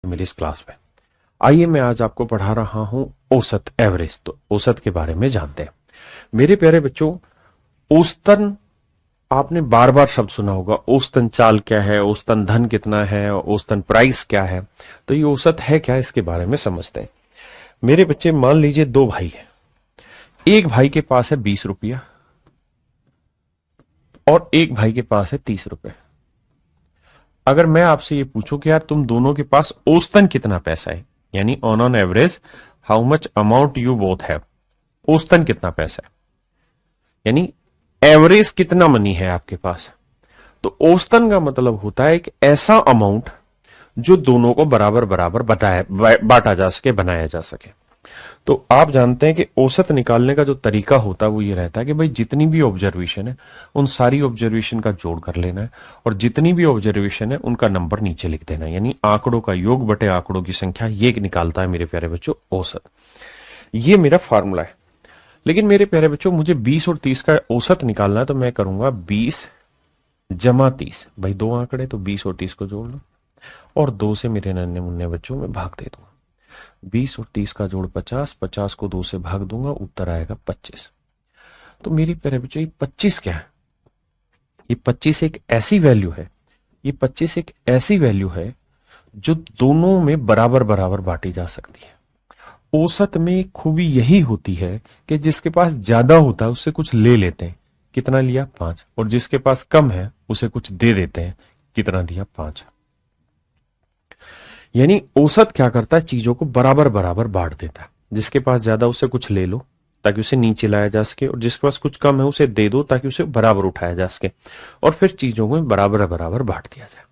मेरी इस क्लास में। आइए मैं आज आपको पढ़ा रहा हूं औसत, एवरेज। तो औसत के बारे में जानते हैं मेरे प्यारे बच्चों। औसतन आपने बार बार शब्द सुना होगा। औसतन चाल क्या है, औसतन धन कितना है, औसतन प्राइस क्या है। तो ये औसत है क्या, इसके बारे में समझते हैं। मेरे बच्चे मान लीजिए दो भाई हैं। एक भाई के पास है 20 रुपया और एक भाई के पास है 30 रुपए। अगर मैं आपसे ये पूछूं कि यार तुम दोनों के पास औसतन कितना पैसा है, यानी on average how much amount you both have, औसतन कितना पैसा है, यानी एवरेज कितना मनी है आपके पास। तो औसतन का मतलब होता है एक ऐसा अमाउंट जो दोनों को बराबर बराबर बांटा जा सके, बनाया जा सके। तो आप जानते हैं कि औसत निकालने का जो तरीका होता है वो ये रहता है कि भाई जितनी भी ऑब्जर्वेशन है उन सारी ऑब्जर्वेशन का जोड़ कर लेना है और जितनी भी ऑब्जर्वेशन है उनका नंबर नीचे लिख देना है, यानी आंकड़ों का योग बटे आंकड़ों की संख्या, ये निकालता है मेरे प्यारे बच्चों औसत। ये मेरा फार्मूला है। लेकिन मेरे प्यारे बच्चों मुझे 20 और 30 का औसत निकालना है, तो मैं करूंगा 20 जमा 30। भाई दो आंकड़े तो 20 और 30 को जोड़ लो और 2 से मेरे नन्हे मुन्ने बच्चों में भाग दे दूंगा। 20 और 30 का जोड़ 50, 50 को 2 से भाग दूंगा, उत्तर आएगा 25। तो मेरे प्यारे बच्चों ये 25 क्या है? ये 25 एक ऐसी वैल्यू है, ये 25 एक ऐसी वैल्यू है जो दोनों में बराबर बराबर बांटी जा सकती है। औसत में खूबी यही होती है कि जिसके पास ज्यादा होता है उससे कुछ ले लेते हैं। कितना लिया? 5। और जिसके पास कम है उसे कुछ दे देते हैं। कितना दिया? 5। यानी औसत क्या करता है? चीजों को बराबर बराबर बांट देता है। जिसके पास ज्यादा उससे कुछ ले लो ताकि उसे नीचे लाया जा सके, और जिसके पास कुछ कम है उसे दे दो ताकि उसे बराबर उठाया जा सके, और फिर चीजों को बराबर बराबर बांट दिया जाए।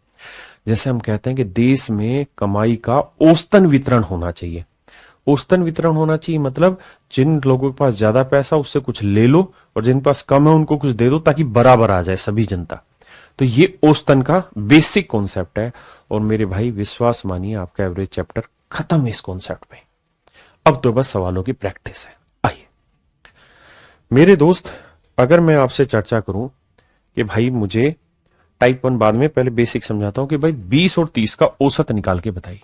जैसे हम कहते हैं कि देश में कमाई का औसतन वितरण होना चाहिए। औसतन वितरण होना चाहिए मतलब जिन लोगों के पास ज्यादा पैसा उससे कुछ ले लो और जिन पास कम है उनको कुछ दे दो ताकि बराबर आ जाए सभी जनता। तो ये औसतन का बेसिक कॉन्सेप्ट है। और मेरे भाई विश्वास मानिए आपका एवरेज चैप्टर खत्म है इस कॉन्सेप्ट में। अब तो बस सवालों की प्रैक्टिस है। आइए मेरे दोस्त, अगर मैं आपसे चर्चा करूं कि भाई मुझे टाइप 1 बाद में, पहले बेसिक समझाता हूं कि भाई 20 और 30 का औसत निकाल के बताइए।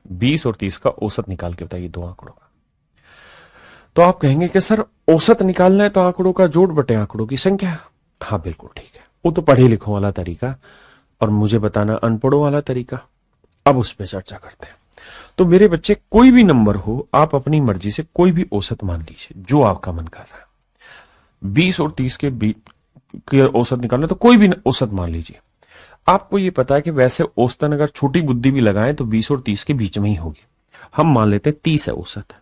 20 और 30 का औसत निकाल के बताइए दो आंकड़ों का। तो आप कहेंगे कि सर औसत निकालना है तो आंकड़ों का जोड़ बटे आंकड़ों की संख्या। हाँ बिल्कुल ठीक है, वो तो पढ़े लिखों वाला तरीका और मुझे बताना अनपढ़ों वाला तरीका। अब उस पर चर्चा करते हैं। तो मेरे बच्चे कोई भी नंबर हो, आप अपनी मर्जी से कोई भी औसत मान लीजिए जो आपका मन कर रहा है। 20 और 30 के औसत निकालना तो कोई भी औसत मान लीजिए। आपको ये पता है कि वैसे औसतन अगर छोटी बुद्धि भी लगाएं तो 20 और 30 के बीच में ही होगी। हम मान लेते हैं 30 है औसत,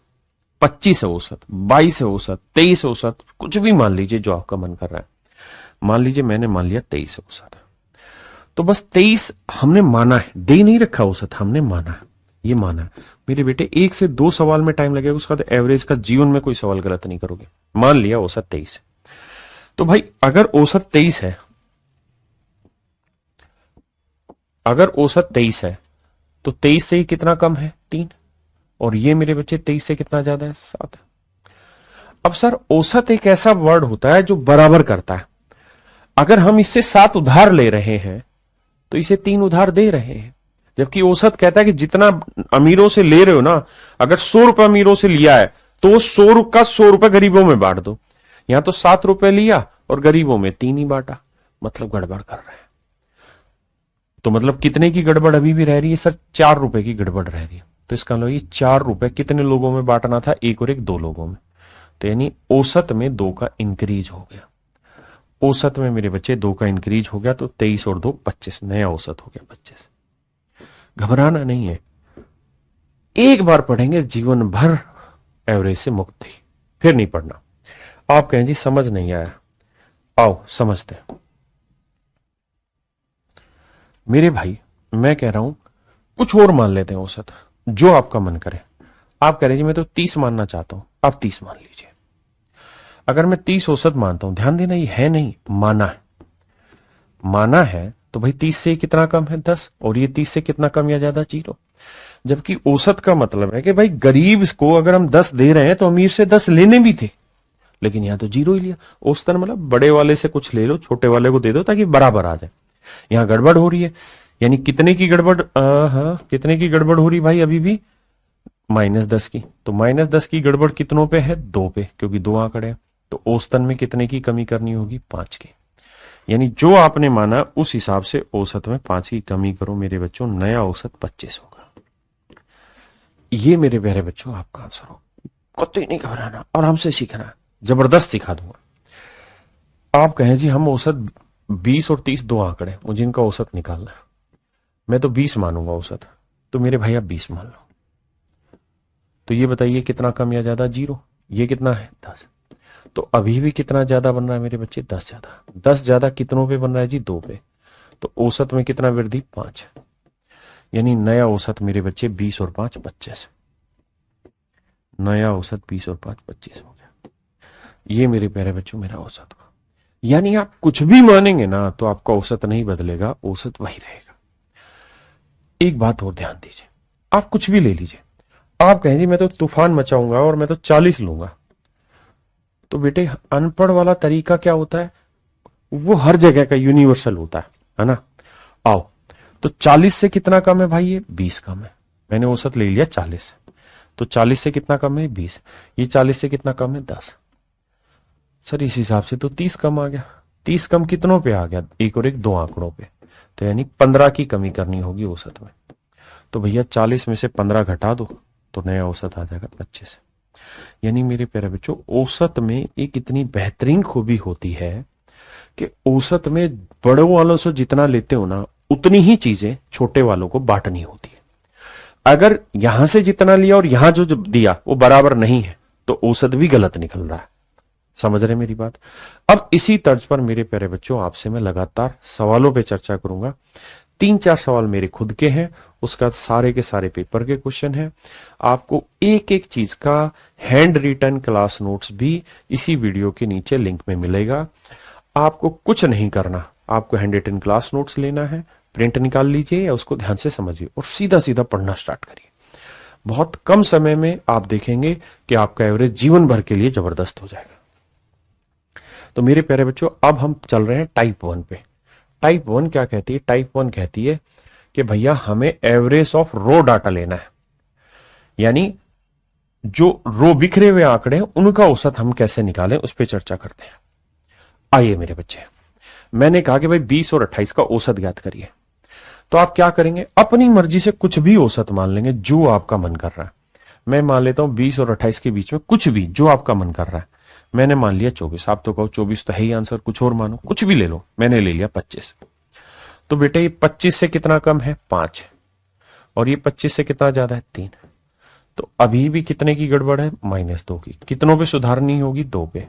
25 है औसत, 22 है औसत, 23 औसत, कुछ भी मान लीजिए जो आपका मन कर रहा है। मान लीजिए मैंने मान लिया 23 औसत, तो बस 23 हमने माना है, दे नहीं रखा औसत, हमने माना है, ये माना है। मेरे बेटे 1 से 2 सवाल में टाइम लगेगा, उसका तो एवरेज का जीवन में कोई सवाल गलत नहीं करोगे। मान लिया औसत 23 है। तो भाई अगर औसत 23 है, अगर औसत 23 है तो 23 से ही कितना कम है? 3। और ये मेरे बच्चे 23 से कितना ज्यादा है? 7। अब सर औसत एक ऐसा वर्ड होता है जो बराबर करता है। अगर हम इससे 7 उधार ले रहे हैं तो इसे 3 उधार दे रहे हैं, जबकि औसत कहता है कि जितना अमीरों से ले रहे हो ना, अगर 100 रुपए अमीरों से लिया है तो वो 100 का 100 रुपए गरीबों में बांट दो। यहां तो 7 रुपए लिया और गरीबों में 3 ही बांटा, मतलब गड़बड़ कर रहे हैं। तो मतलब कितने की गड़बड़ अभी भी रह रही है? सर 4 रुपए की गड़बड़ रह रही है। तो इसका मतलब ये 4 रुपए कितने लोगों में बांटना था? 1 और 1 2 लोगों में। तो यानी औसत में 2 का इंक्रीज हो गया। औसत में मेरे बच्चे 2 का इंक्रीज हो गया, तो 23 और 2 25, नया औसत हो गया 25। घबराना नहीं है, एक बार पढ़ेंगे जीवन भर एवरेज से मुक्ति, फिर नहीं पढ़ना। आप कहें जी समझ नहीं आया, आओ समझते हैं। मेरे भाई मैं कह रहा हूं कुछ और मान लेते हैं औसत, जो आपका मन करे। आप कह रहे जी मैं तो 30 मानना चाहता हूं, आप 30 मान लीजिए। अगर मैं 30 औसत मानता हूं, ध्यान देना ये है नहीं, माना है। माना है तो भाई 30 से कितना कम है? 10। और ये 30 से कितना कम या ज्यादा? 0। जबकि औसत का मतलब है कि भाई गरीब को अगर हम 10 दे रहे हैं तो अमीर से 10 लेने भी थे, लेकिन यहां तो 0 ही लिया। औसतन मतलब बड़े वाले से कुछ ले लो, छोटे वाले को दे दो ताकि बराबर आ जाए। यहां गड़बड़ हो रही है, यानी कितने की गड़बड़, हाँ कितने की गड़बड़ हो रही भाई अभी भी, -10 की। तो -10 की गड़बड़ कितनों पे है, 2 पे, क्योंकि 2 आंकड़े हैं। तो औसतन में कितने की कमी करनी होगी, 5 की। यानी जो आपने माना उस हिसाब से औसत में 5 की कमी करो मेरे बच्चों, नया औसत 25 होगा। ये मेरे प्यारे बच्चों आपका आंसर हो। कतई नहीं घबराना, आराम से सीखना, जबरदस्त सिखा दूंगा। आप कहें जी हम औसत 20 और 30 दो आंकड़े, मुझे इनका औसत निकालना है, मैं तो 20 मानूंगा औसत। तो मेरे भाई आप 20 मान लो। तो ये बताइए कितना कम या ज्यादा, 0। ये कितना है, 10। तो अभी भी कितना ज्यादा बन रहा है मेरे बच्चे, 10 ज्यादा। 10 ज्यादा कितनों पे बन रहा है जी, 2 पे। तो औसत में कितना वृद्धि, 5। यानी नया औसत मेरे बच्चे 20 और 5 25। नया औसत 20 और 5 25 हो गया। ये मेरे प्यारे बच्चों मेरा औसत का। यानी आप कुछ भी मानेंगे ना तो आपका औसत नहीं बदलेगा, औसत वही रहेगा। एक बात और ध्यान दीजिए, आप कुछ भी ले लीजिए, आप कहें जी मैं तो तूफान मचाऊंगा और मैं तो 40 लूंगा। तो बेटे अनपढ़ वाला तरीका क्या होता है, वो हर जगह का यूनिवर्सल होता है ना। आओ, तो 40 से कितना कम है भाई, ये 20 कम है। मैंने औसत ले लिया 40। तो 40 से कितना कम है, 20। ये 40 से कितना कम है, 10। सर इस हिसाब से तो 30 कम आ गया। 30 कम कितनों पे आ गया, एक और एक दो आंकड़ों पे। तो यानी 15 की कमी करनी होगी औसत में। तो भैया 40 में से 15 घटा दो तो नया औसत आ जाएगा 25। यानी मेरे प्यारे बच्चों औसत में एक इतनी बेहतरीन खूबी होती है कि औसत में बड़ों वालों से जितना लेते हो ना उतनी ही चीजें छोटे वालों को बांटनी होती है। अगर यहां से जितना लिया और यहां जो दिया वो बराबर नहीं है तो औसत भी गलत निकल रहा है। समझ रहे मेरी बात। अब इसी तर्ज पर मेरे प्यारे बच्चों आपसे मैं लगातार सवालों पे चर्चा करूंगा। 3-4 सवाल मेरे खुद के हैं, उसका सारे के सारे पेपर के क्वेश्चन हैं। आपको एक एक चीज का हैंड रिटन क्लास नोट्स भी इसी वीडियो के नीचे लिंक में मिलेगा। आपको कुछ नहीं करना, आपको हैंड रिटन क्लास नोट्स लेना है, प्रिंट निकाल लीजिए या उसको ध्यान से समझिए और सीधा सीधा पढ़ना स्टार्ट करिए। बहुत कम समय में आप देखेंगे कि आपका एवरेज जीवन भर के लिए जबरदस्त हो जाएगा। तो मेरे प्यारे बच्चों अब हम चल रहे हैं टाइप 1 पे। टाइप 1 क्या कहती है, टाइप 1 कहती है कि भैया हमें एवरेज ऑफ रो डाटा लेना है, यानी जो रो बिखरे हुए आंकड़े हैं उनका औसत हम कैसे निकालें उस पर चर्चा करते हैं। आइए मेरे बच्चे, मैंने कहा कि भाई 20 और 28 का औसत ज्ञात करिए। तो आप क्या करेंगे, अपनी मर्जी से कुछ भी औसत मान लेंगे जो आपका मन कर रहा है। मैं मान लेता हूं 20 और 28 के बीच में कुछ भी जो आपका मन कर रहा है। मैंने मान लिया 24, आप तो कहो 24 तो है ही आंसर, कुछ और मानो, कुछ भी ले लो। मैंने ले लिया 25। तो बेटे ये 25 से कितना कम है, 5। और ये 25 से कितना ज्यादा है, 3। तो अभी भी कितने की गड़बड़ है, -2 की। कितनों पे सुधारनी होगी, 2 पे।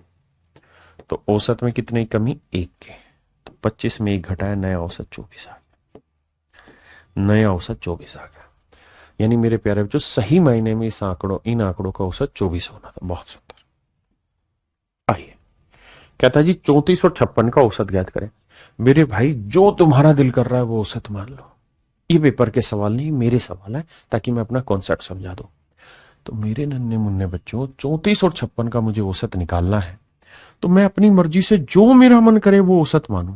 तो औसत में कितने की कमी, 1 के। तो 25 में 1 घटाया, नया औसत 24 आ गया। नया औसत 24 आ गया। यानी मेरे प्यारे बच्चों सही मायने में इन आंकड़ों का औसत 24 होना था। बहुत सुंदर। आइए, कहता है जी 34 और 56 का औसत ज्ञात करें। मेरे भाई जो तुम्हारा दिल कर रहा है वो औसत मान लो। ये पेपर के सवाल नहीं, मेरे सवाल है, ताकि मैं अपना कॉन्सेप्ट समझा दूं। तो मेरे नन्हे मुन्ने बच्चों 34 और 56 का मुझे औसत निकालना है, तो मैं अपनी मर्जी से जो मेरा मन करे वो औसत मानू।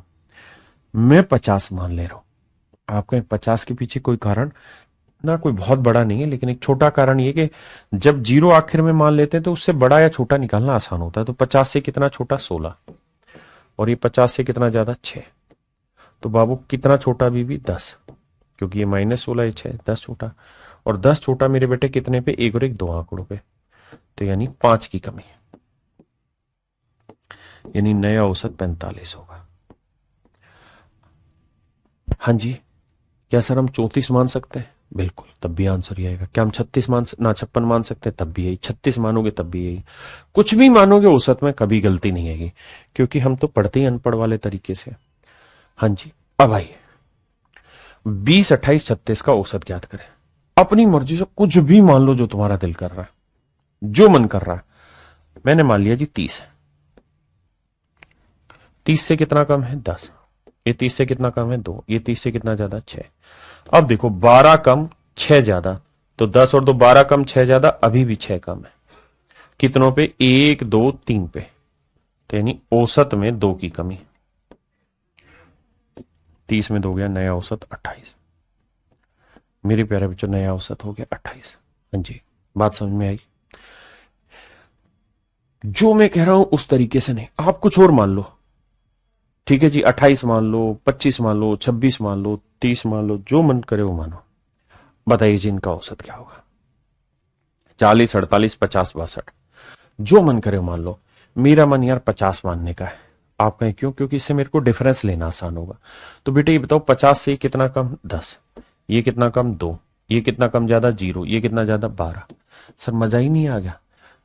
मैं 50 मान ले रहा हूं। आपके 50 के पीछे कोई कारण ना कोई बहुत बड़ा नहीं है, लेकिन एक छोटा कारण ये कि जब जीरो आखिर में मान लेते हैं तो उससे बड़ा या छोटा निकालना आसान होता है। तो 50 से कितना छोटा, 16। और ये 50 से कितना ज्यादा, 6। तो बाबू कितना छोटा बीबी, 10। क्योंकि ये -16 है, 6, 10 छोटा। और 10 छोटा मेरे बेटे कितने पे, एक और एक दो आंकड़ों पे। तो यानी 5 की कमी, यानी नया औसत 45 होगा। हाँ जी, क्या सर हम 34 मान सकते हैं, बिल्कुल, तब भी आंसर ही आएगा। क्या हम 36 मान ना 56 मान सकते हैं, तब भी यही। 36 मानोगे तब भी यही। कुछ भी मानोगे औसत में कभी गलती नहीं आएगी, क्योंकि हम तो पढ़ते ही अनपढ़ वाले तरीके से। हाँ जी, अब आइए 20, 28, 36 का औसत ज्ञात करें। अपनी मर्जी से कुछ भी मान लो जो तुम्हारा दिल कर रहा है, जो मन कर रहा है। मैंने मान लिया जी 30 है। 30 से कितना कम है, 10। ये 30 से कितना कम है, 2। ये 30 से कितना ज्यादा, 6। अब देखो 12 कम 6 ज्यादा, तो 10 और 2 12 कम 6 ज्यादा, अभी भी 6 कम है। कितनों पे, 1 2 3 पे। तो यानी औसत में 2 की कमी। 30 में 2 गया, नया औसत 28। मेरे प्यारे बच्चों नया औसत हो गया 28। हाँ जी, बात समझ में आई? जो मैं कह रहा हूं उस तरीके से नहीं, आप कुछ और मान लो। ठीक है जी, 28 मान लो, 25 मान लो, 26 मान लो, 30 मान लो, जो मन करे वो मानो। बताइए जी इनका औसत क्या होगा? 40, 48, 50, 62, जो मन करे वो मान लो। मेरा मन यार 50 मानने का है। आप कहें क्यों? क्योंकि इससे मेरे को डिफरेंस लेना आसान होगा। तो बेटे ये बताओ 50 से कितना कम? 10। ये कितना कम? 2। ये कितना कम ज्यादा? 0। ये कितना ज्यादा? 12। सर मजा ही नहीं आ गया।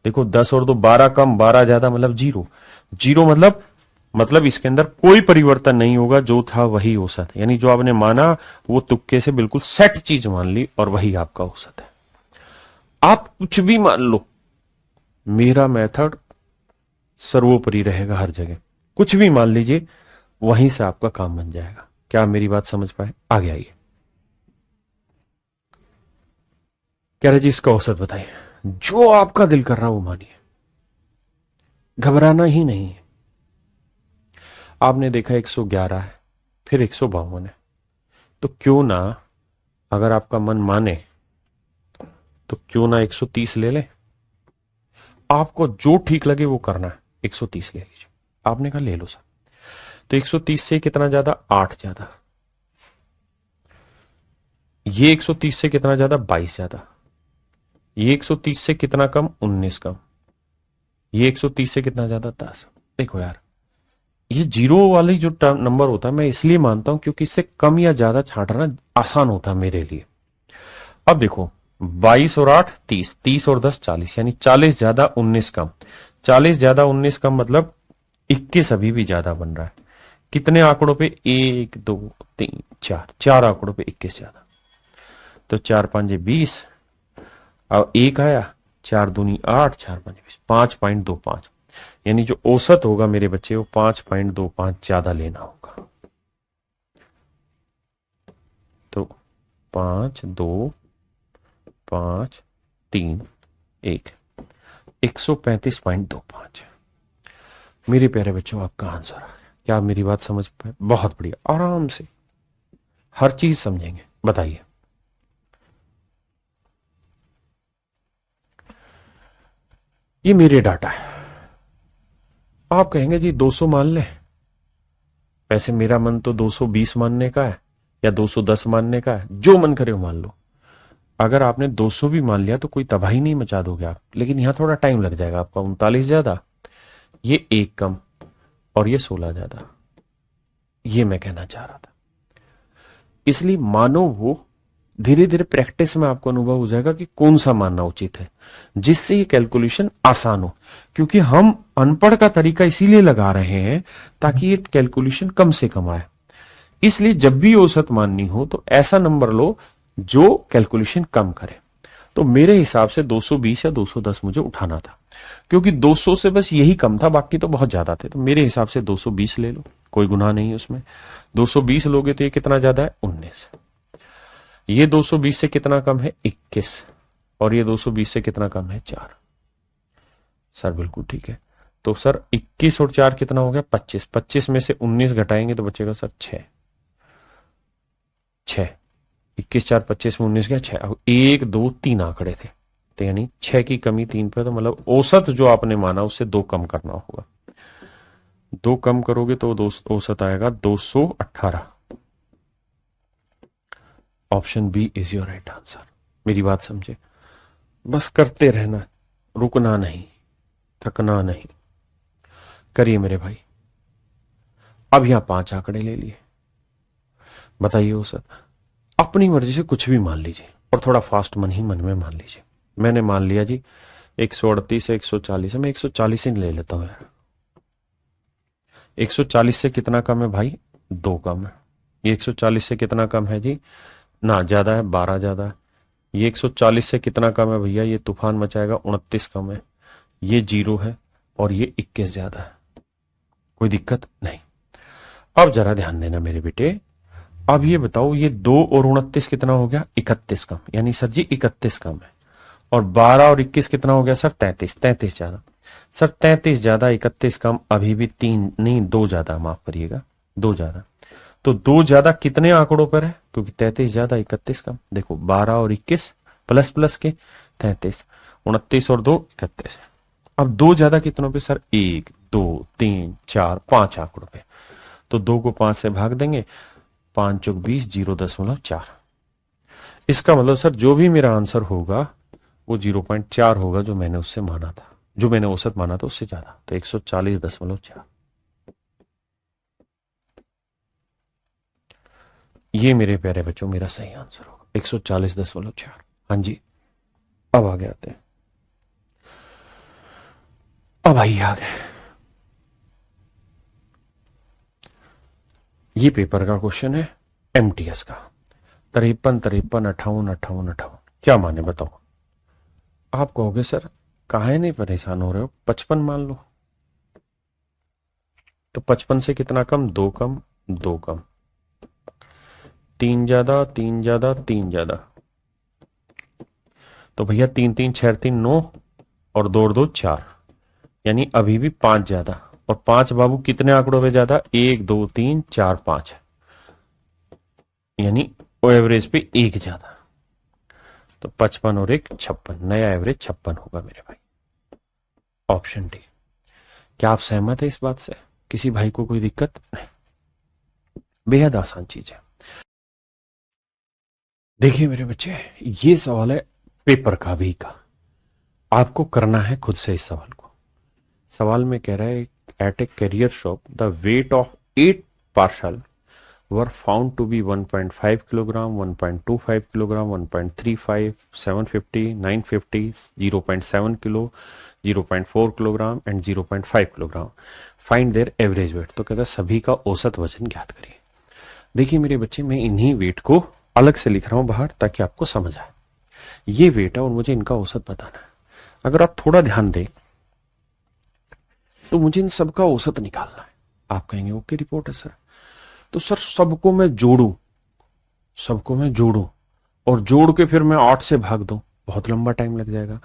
देखो 10 और 2 12 कम, 12 ज्यादा मतलब 0। 0 मतलब इसके अंदर कोई परिवर्तन नहीं होगा, जो था वही औसत है। यानी जो आपने माना वो तुक्के से बिल्कुल सेट चीज मान ली और वही आपका औसत है। आप कुछ भी मान लो, मेरा मेथड सर्वोपरि रहेगा हर जगह। कुछ भी मान लीजिए, वहीं से आपका काम बन जाएगा। क्या आप मेरी बात समझ पाए? आगे आइए। कह रहे जी इसका औसत बताइए। जो आपका दिल कर रहा है वो मानिए, घबराना ही नहीं है। आपने देखा 111 है, फिर 152 है, तो क्यों ना, अगर आपका मन माने तो क्यों ना 130 ले ले। आपको जो ठीक लगे वो करना है, 130 ले लीजिए। आपने कहा ले लो सर। तो 130 से कितना ज्यादा? 8 ज्यादा। ये 130 से कितना ज्यादा? 22 ज्यादा। ये 130 से कितना कम? 19 कम। ये 130 से कितना ज्यादा? 10। देखो यार, ये जीरो वाली जो नंबर होता है मैं इसलिए मानता हूं क्योंकि इससे कम या ज्यादा छांटना आसान होता है मेरे लिए। अब देखो 22 और 8 30, 30 और 10 40, यानी 40 ज्यादा 19 कम। 40 ज्यादा 19 कम मतलब 21 अभी भी ज्यादा बन रहा है। कितने आंकड़ों पे? 1 2 3 4, 4 आंकड़ों पे 21 ज्यादा। तो 4 5 20, अब एक आया, 4 दूनी 8, 4 5 20, 5.25। यानी जो औसत होगा मेरे बच्चे वो 5.25 ज्यादा लेना होगा। तो 5 2 5 3 1, 135.25। मेरे प्यारे बच्चों आपका आंसर आ गया। क्या आप मेरी बात समझ पाए? बहुत बढ़िया, आराम से हर चीज समझेंगे। बताइए। ये मेरे डाटा है। आप कहेंगे जी 200 मान ले। वैसे मेरा मन तो 220 मानने का है या 210 मानने का है, जो मन करे वो मान लो। अगर आपने 200 भी मान लिया तो कोई तबाही नहीं मचा दोगे आप, लेकिन यहां थोड़ा टाइम लग जाएगा आपका। 39 ज्यादा, ये 1 कम, और ये 16 ज्यादा। ये मैं कहना चाह रहा था। इसलिए मानो वो धीरे धीरे प्रैक्टिस में आपको अनुभव हो जाएगा कि कौन सा मानना उचित है, जिससे ये कैलकुलेशन आसान हो। क्योंकि हम अनपढ़ का तरीका इसीलिए लगा रहे हैं ताकि ये कैलकुलेशन कम से कम आए। इसलिए जब भी औसत माननी हो तो ऐसा नंबर लो जो कैलकुलेशन कम करे। तो मेरे हिसाब से 220 या 210 मुझे उठाना था, क्योंकि 200 से बस यही कम था, बाकी तो बहुत ज्यादा थे। तो मेरे हिसाब से 220 ले लो, कोई गुनाह नहीं है उसमें। 220 लोगे तो ये कितना ज्यादा है? 19। ये 220 से कितना कम है? 21। और ये 220 से कितना कम है? 4। सर बिल्कुल ठीक है। तो सर 21 और 4 कितना हो गया? 25। 25 में से 19 घटाएंगे तो बचेगा सर 6। 6, 21 4 25 में 19 गया 6। अब 1 2 3 आंकड़े थे, तो यानी 6 की कमी 3 पे, तो मतलब औसत जो आपने माना उससे 2 कम करना होगा। 2 कम करोगे तो औसत आएगा 218। Option B is your right answer. मेरी बात समझे? बस करते रहना, रुकना नहीं, थकना नहीं। करिए मेरे भाई। अब यहां 5 आंकड़े ले लिए। बताइए औसत। अपनी मर्जी से कुछ भी मान लीजिए और थोड़ा फास्ट मन ही मन में मान लीजिए। मैंने मान लिया जी 138 से 140 है, मैं 140 ही ले लेता हूं यार। 140 से कितना कम है भाई? 2 कम है। ये 140 से कितना कम है जी? ना ज्यादा है, 12 ज्यादा है। ये 140 से कितना कम है भैया? ये तूफान मचाएगा, 29 कम है। ये 0 है और ये 21 ज्यादा है। कोई दिक्कत नहीं। अब जरा ध्यान देना मेरे बेटे। अब ये बताओ, ये 2 और 29 कितना हो गया? 31 कम। यानी सर जी 31 कम है। और 12 और 21 कितना हो गया सर? 33। 33 ज्यादा। सर 33 ज्यादा 31 कम, अभी भी 3 नहीं 2 ज्यादा, माफ करिएगा 2 ज्यादा। तो 2 ज्यादा कितने आंकड़ों पर है, क्योंकि 33 ज्यादा 31 कम। देखो 12 और 21 प्लस प्लस के 33, 29 और 2 31। अब 2 ज्यादा कितनों पे सर, 1 2 3 4 5 आंकड़ों पे। तो 2 को 5 से भाग देंगे, 5 चौक 20, 0.4। इसका मतलब सर जो भी मेरा आंसर होगा वो 0.4 होगा, जो मैंने उससे माना था, जो मैंने औसत माना था उससे ज्यादा। तो 140.4 ये मेरे प्यारे बच्चों मेरा सही आंसर होगा, 140.4। हाँ जी, अब आगे आते हैं। अब आइए आगे, ये पेपर का क्वेश्चन है एमटीएस का। 53 53 58 58 58 क्या माने बताओ। आप कहोगे सर काहे नहीं परेशान हो रहे हो, 55 मान लो। तो 55 से कितना कम, 2 कम 2 कम, 3 ज्यादा 3 ज्यादा 3 ज्यादा। तो भैया 3 3 6 3 9 और 2 2 4, यानी अभी भी 5 ज्यादा। और 5 बाबू कितने आंकड़ों पे ज्यादा, 1 2 3 4 5, यानी वो एवरेज पे 1 ज्यादा। तो 55 और 1 56, नया एवरेज 56 होगा मेरे भाई, ऑप्शन डी। क्या आप सहमत है इस बात से, किसी भाई को कोई दिक्कत नहीं, बेहद आसान चीज है। देखिए मेरे बच्चे, ये सवाल है पेपर का भी का, आपको करना है खुद से इस सवाल को। सवाल में कह रहा है at a carrier shop the weight of 8 parcel were found to be 1.5 kilogram, 1.25 kilogram, 1.35, 750, 950, 0.7 kilo, 0.4 kilogram and 0.5 kilogram. Find their average weight. तो कहता है सभी का औसत वजन ज्ञात करिए। देखिए मेरे बच्चे, मैं इन्हीं वेट को अलग से लिख रहा हूं बाहर ताकि आपको समझ आए। ये वेट है और मुझे इनका औसत बताना है। अगर आप थोड़ा ध्यान दें तो मुझे इन सबका औसत निकालना है। आप कहेंगे ओके रिपोर्ट है सर, तो सर सबको मैं जोड़ू और जोड़ के फिर मैं 8 से भाग दूं, बहुत लंबा टाइम लग जाएगा।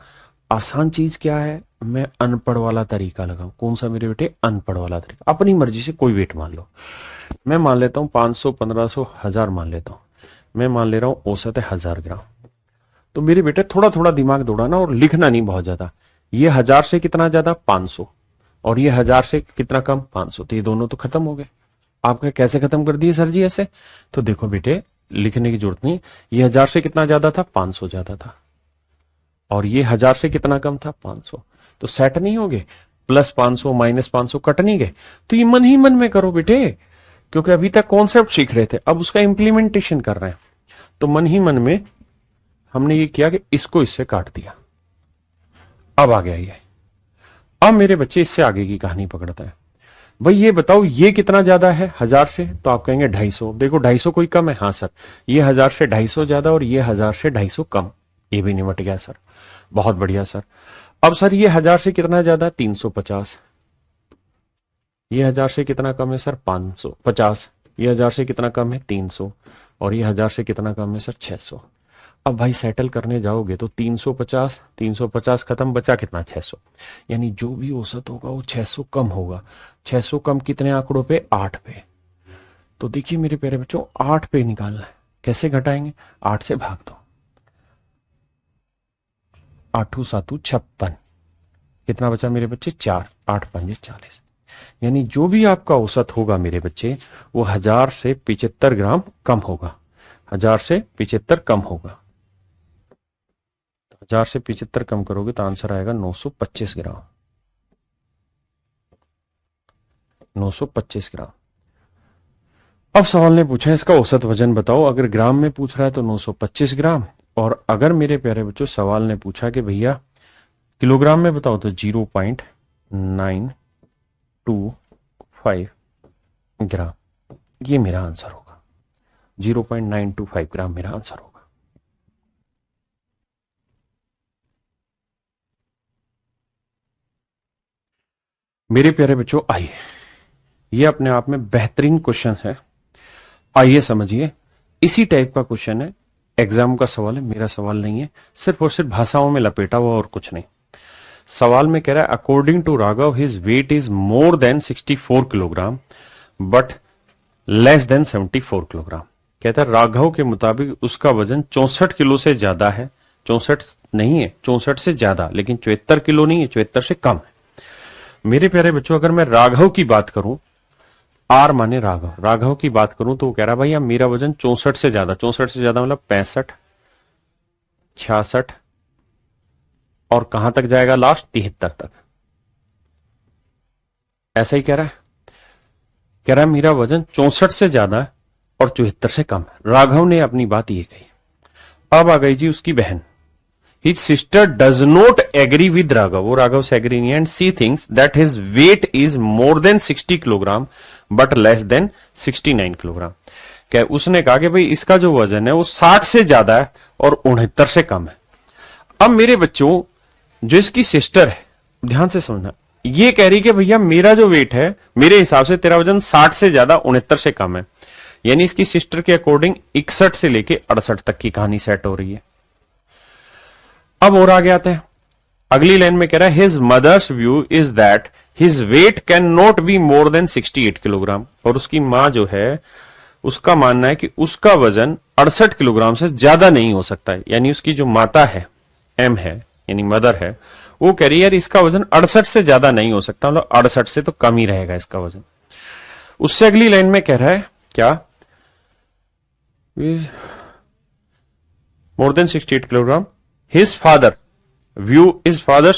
आसान चीज क्या है, मैं अनपढ़ वाला तरीका लगाऊं। कौन सा मेरे बेटे, अनपढ़ वाला तरीका। अपनी मर्जी से कोई वेट मान लो, मैं मान लेता हूं 500, 1500, 1000 मान लेता हूं। मैं मान ले रहा हूं औसत है 1000 ग्राम। तो मेरे बेटे थोड़ा थोड़ा दिमाग दौड़ाना और लिखना नहीं बहुत ज्यादा। ये 1000 से कितना ज्यादा, 500, और ये 1000 से कितना कम, 500। तो ये दोनों तो खत्म हो गए। आपका कैसे खत्म कर दिए सर जी ऐसे, तो देखो बेटे लिखने की जरूरत नहीं। ये 1000 से कितना ज्यादा था, 500 ज्यादा था, और ये 1000 से कितना कम था, 500। तो सेट नहीं हो गए, प्लस 500 माइनस 500 कट नहीं गए। तो ये मन ही मन में करो बेटे, क्योंकि अभी तक कॉन्सेप्ट सीख रहे थे, अब उसका इंप्लीमेंटेशन कर रहे हैं। तो मन ही मन में हमने ये किया कि इसको इससे काट दिया। अब आ गया ये। अब मेरे बच्चे इससे आगे की कहानी पकड़ता है। भाई ये बताओ ये कितना ज्यादा है 1000 से, तो आप कहेंगे 250। देखो 250 कोई कम है, हाँ सर, ये 1000 से 250 ज्यादा और ये 1000 से 250 कम, ये भी निमट गया सर, बहुत बढ़िया सर। अब सर ये 1000 से कितना ज्यादा, 350। ये 1000 से कितना कम है सर, 550। ये 1000 से कितना कम है, 300, और ये 1000 से कितना कम है सर, 600। अब भाई सेटल करने जाओगे तो 350 350 खत्म, बचा कितना, 600। यानी जो भी औसत होगा वो 600 कम होगा। 600 कम कितने आंकड़ों पे, 8 पे। तो देखिए मेरे प्यारे बच्चों, 8 पे निकालना है। कैसे घटाएंगे, 8 से भाग दो, 8 7 56, कितना बचा मेरे बच्चे, 4, 8 5 40। यानी जो भी आपका औसत होगा मेरे बच्चे, वो 1000 से 75 ग्राम कम होगा। 1000 से 75 कम होगा। 1000 से 75 कम करोगे तो आंसर आएगा 925 ग्राम। 925 ग्राम। अब सवाल ने पूछा इसका औसत वजन बताओ। अगर ग्राम में पूछ रहा है तो 925 ग्राम, और अगर मेरे प्यारे बच्चों सवाल ने पूछा कि भैया किलोग्राम में बताओ तो 0.925 ग्राम, ये मेरा आंसर होगा। 0.925 ग्राम मेरा आंसर होगा। मेरे प्यारे बच्चों आइए, ये अपने आप में बेहतरीन क्वेश्चन है, आइए समझिए। इसी टाइप का क्वेश्चन है, एग्जाम का सवाल है, मेरा सवाल नहीं है, सिर्फ और सिर्फ भाषाओं में लपेटा हुआ और कुछ नहीं। सवाल में कह रहा है according to Raghav his weight is more than 64 kilogram but less than 74 kilogram. कहता है राघव के मुताबिक उसका वजन 64 किलो से ज्यादा है। 64 नहीं है, 64 से ज्यादा, लेकिन 74 किलो नहीं है, 74 से कम है। मेरे प्यारे बच्चों, अगर मैं राघव की बात करूं, आर माने राघव, राघव की बात करूं तो वो कह रहा भाई अब मेरा वजन 64 से ज्यादा, 64 से ज्यादा मतलब 65, 66 और कहां तक जाएगा लास्ट 73 तक। ऐसा ही कह रहा है, कह रहा है मेरा वजन 64 से ज्यादा है और 74 से कम है। राघव ने अपनी बात ये कही। अब आ गई जी उसकी बहन। His sister does not agree with Raghav. वो राघव से एग्री नहीं है, and she thinks that his weight is more than 60 kilogram but less than 69 kilogram. क्या उसने कहा कि भाई इसका जो वजन है वो 60 से ज्यादा है और 69 से कम है। अब मेरे बच्चों, जो इसकी सिस्टर है, ध्यान से समझना, ये कह रही कि भैया मेरा जो वेट है मेरे हिसाब से तेरा वजन 60 से ज्यादा 69 से कम है। यानी इसकी सिस्टर के अकॉर्डिंग 61 से लेके 68 तक की कहानी सेट हो रही है। अब और आगे आते हैं, अगली लाइन में कह रहा है his mother's view is that his weight can not be more than 68 kilogram. और उसकी मां जो है उसका मानना है कि उसका वजन 68 किलोग्राम से ज्यादा नहीं हो सकता है। यानी उसकी जो माता है, एम है यानी मदर है, वो कह रही है यार इसका वजन 68 से ज्यादा नहीं हो सकता, मतलब 68 से तो कम ही रहेगा इसका वजन। उससे अगली लाइन में कह रहा है क्या, मोर than 68 kilogram. His father's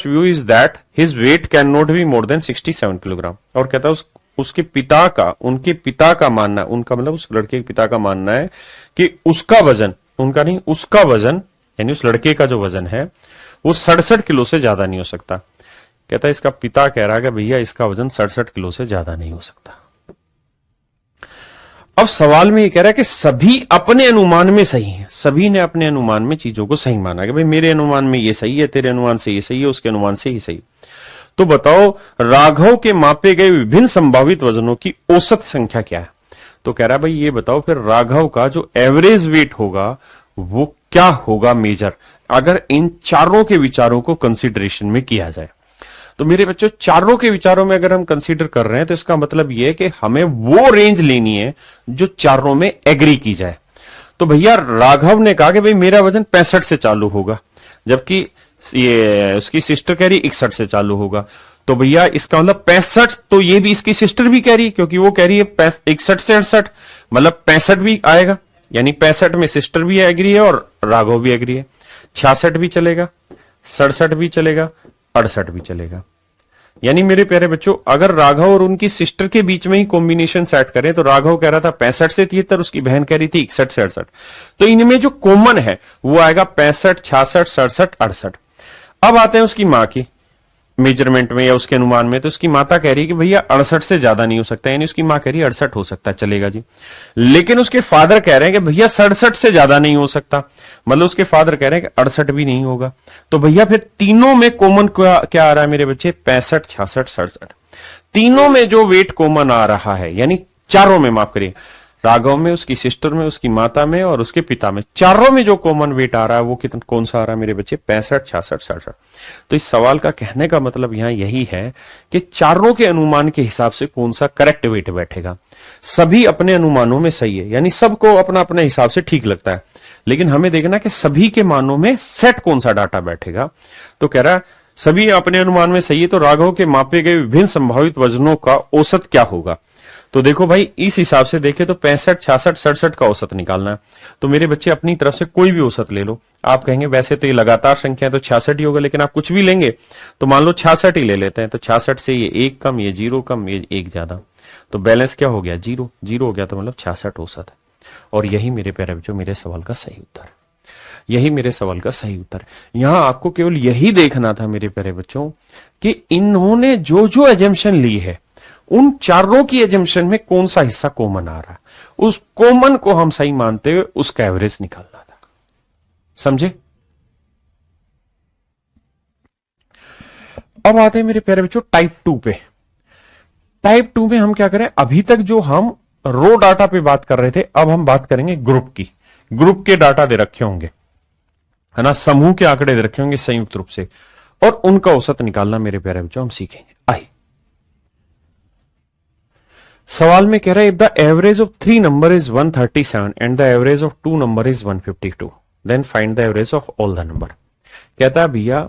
view is that his weight cannot be more than 67 kilogram. और कहता है उसके पिता का, उनके पिता का मानना है, उनका मतलब उस लड़के के पिता का मानना है कि उसका वजन, उनका नहीं, उसका वजन यानी उस लड़के का जो वजन है वो 67 किलो से ज्यादा नहीं हो सकता। कहता है इसका पिता कह रहा है कि भैया इसका वजन 67 किलो से ज्यादा नहीं हो सकता। अब सवाल में ये कह रहा है कि सभी अपने अनुमान में सही हैं, सभी ने अपने अनुमान में चीजों को सही माना कि भाई मेरे अनुमान में ये सही है, तेरे अनुमान से ये सही है, उसके अनुमान से ही सही। तो बताओ राघव के मापे गए विभिन्न संभावित वजनों की औसत संख्या क्या है। तो कह रहा है भाई ये बताओ फिर राघव का जो एवरेज वेट होगा वो क्या होगा मेजर, अगर इन चारों के विचारों को कंसिडरेशन में किया जाए। तो मेरे बच्चों, चारों के विचारों में अगर हम कंसीडर कर रहे हैं तो इसका मतलब यह है कि हमें वो रेंज लेनी है जो चारों में एग्री की जाए। तो भैया राघव ने कहा कि भाई मेरा वजन 65 से चालू होगा, जबकि ये उसकी सिस्टर कह रही 61 से चालू होगा। तो भैया इसका मतलब 65, तो ये भी इसकी सिस्टर भी कह रही है, क्योंकि वो कह रही है 61 से 68, मतलब 65 भी आएगा। यानी 65 में सिस्टर भी एग्री है और राघव भी एग्री है। 66 भी चलेगा, 67 भी चलेगा, 68 भी चलेगा। यानी मेरे प्यारे बच्चों, अगर राघव और उनकी सिस्टर के बीच में ही कॉम्बिनेशन सेट करें तो राघव कह रहा था 65 से 73, उसकी बहन कह रही थी 61 से 68, तो इनमें जो कॉमन है वो आएगा 65, 66, 67, 68। अब आते हैं उसकी मां की मेजरमेंट में या उसके अनुमान में। तो उसकी माता कह रही है कि भैया 68 से ज्यादा नहीं हो सकता, यानी उसकी मां कह रही है 68 हो सकता है, चलेगा जी। लेकिन उसके फादर कह रहे हैं कि भैया 67 से ज्यादा नहीं हो सकता, मतलब उसके फादर कह रहे हैं कि 68 भी नहीं होगा। तो भैया फिर तीनों में कॉमन क्या आ रहा है मेरे बच्चे, 65, 66, 67। तीनों में जो वेट कॉमन आ रहा है, यानी चारों में, माफ करिए, राघव में, उसकी सिस्टर में, उसकी माता में और उसके पिता में, चारों में जो कॉमन वेट आ रहा है वो कितना, कौन सा आ रहा है मेरे बच्चे, 65, 66, 67। तो इस सवाल का कहने का मतलब यहां यही है कि चारों के अनुमान के हिसाब से कौन सा करेक्ट वेट बैठेगा। सभी अपने अनुमानों में सही है, यानी सबको अपना अपने हिसाब से ठीक लगता है, लेकिन हमें देखना कि सभी के मानों में सेट कौन सा डाटा बैठेगा। तो कह रहा है सभी अपने अनुमान में सही है, तो राघव के मापे गए विभिन्न संभावित वजनों का औसत क्या होगा। तो देखो भाई, इस हिसाब से देखें तो 65, 66, 67 का औसत निकालना है। तो मेरे बच्चे अपनी तरफ से कोई भी औसत ले लो। आप कहेंगे वैसे तो ये लगातार संख्या है तो 66 ही होगा, लेकिन आप कुछ भी लेंगे तो मान लो 66 ही ले लेते हैं। तो 66 से ये 1 कम, ये 0 कम, ये 1 ज्यादा, तो बैलेंस क्या हो गया, 0 0 हो गया। तो मतलब 66 औसत है। और यही मेरे प्यारे बच्चों मेरे सवाल का सही उत्तर है, यही मेरे सवाल का सही उत्तर है। यहां आपको केवल यही देखना था मेरे प्यारे बच्चों कि इन्होंने जो जो एजम्पशन ली है उन चारों की एजम्पशन में कौन सा हिस्सा कॉमन आ रहा है, उस कॉमन को हम सही मानते हुए उसका एवरेज निकालना था। समझे। अब आते हैं मेरे प्यारे बच्चों टाइप 2 पे। टाइप 2 में हम क्या करें, अभी तक जो हम रो डाटा पे बात कर रहे थे, अब हम बात करेंगे ग्रुप की। ग्रुप के डाटा दे रखे होंगे, है ना, समूह के आंकड़े दे रखे होंगे संयुक्त रूप से, और उनका औसत निकालना मेरे प्यारे बच्चों हम सीखेंगे। आइए, सवाल में कह रहा है if the average of 3 number is 137 and the average of 2 number is 152 then find the average of all the number. कहता है भैया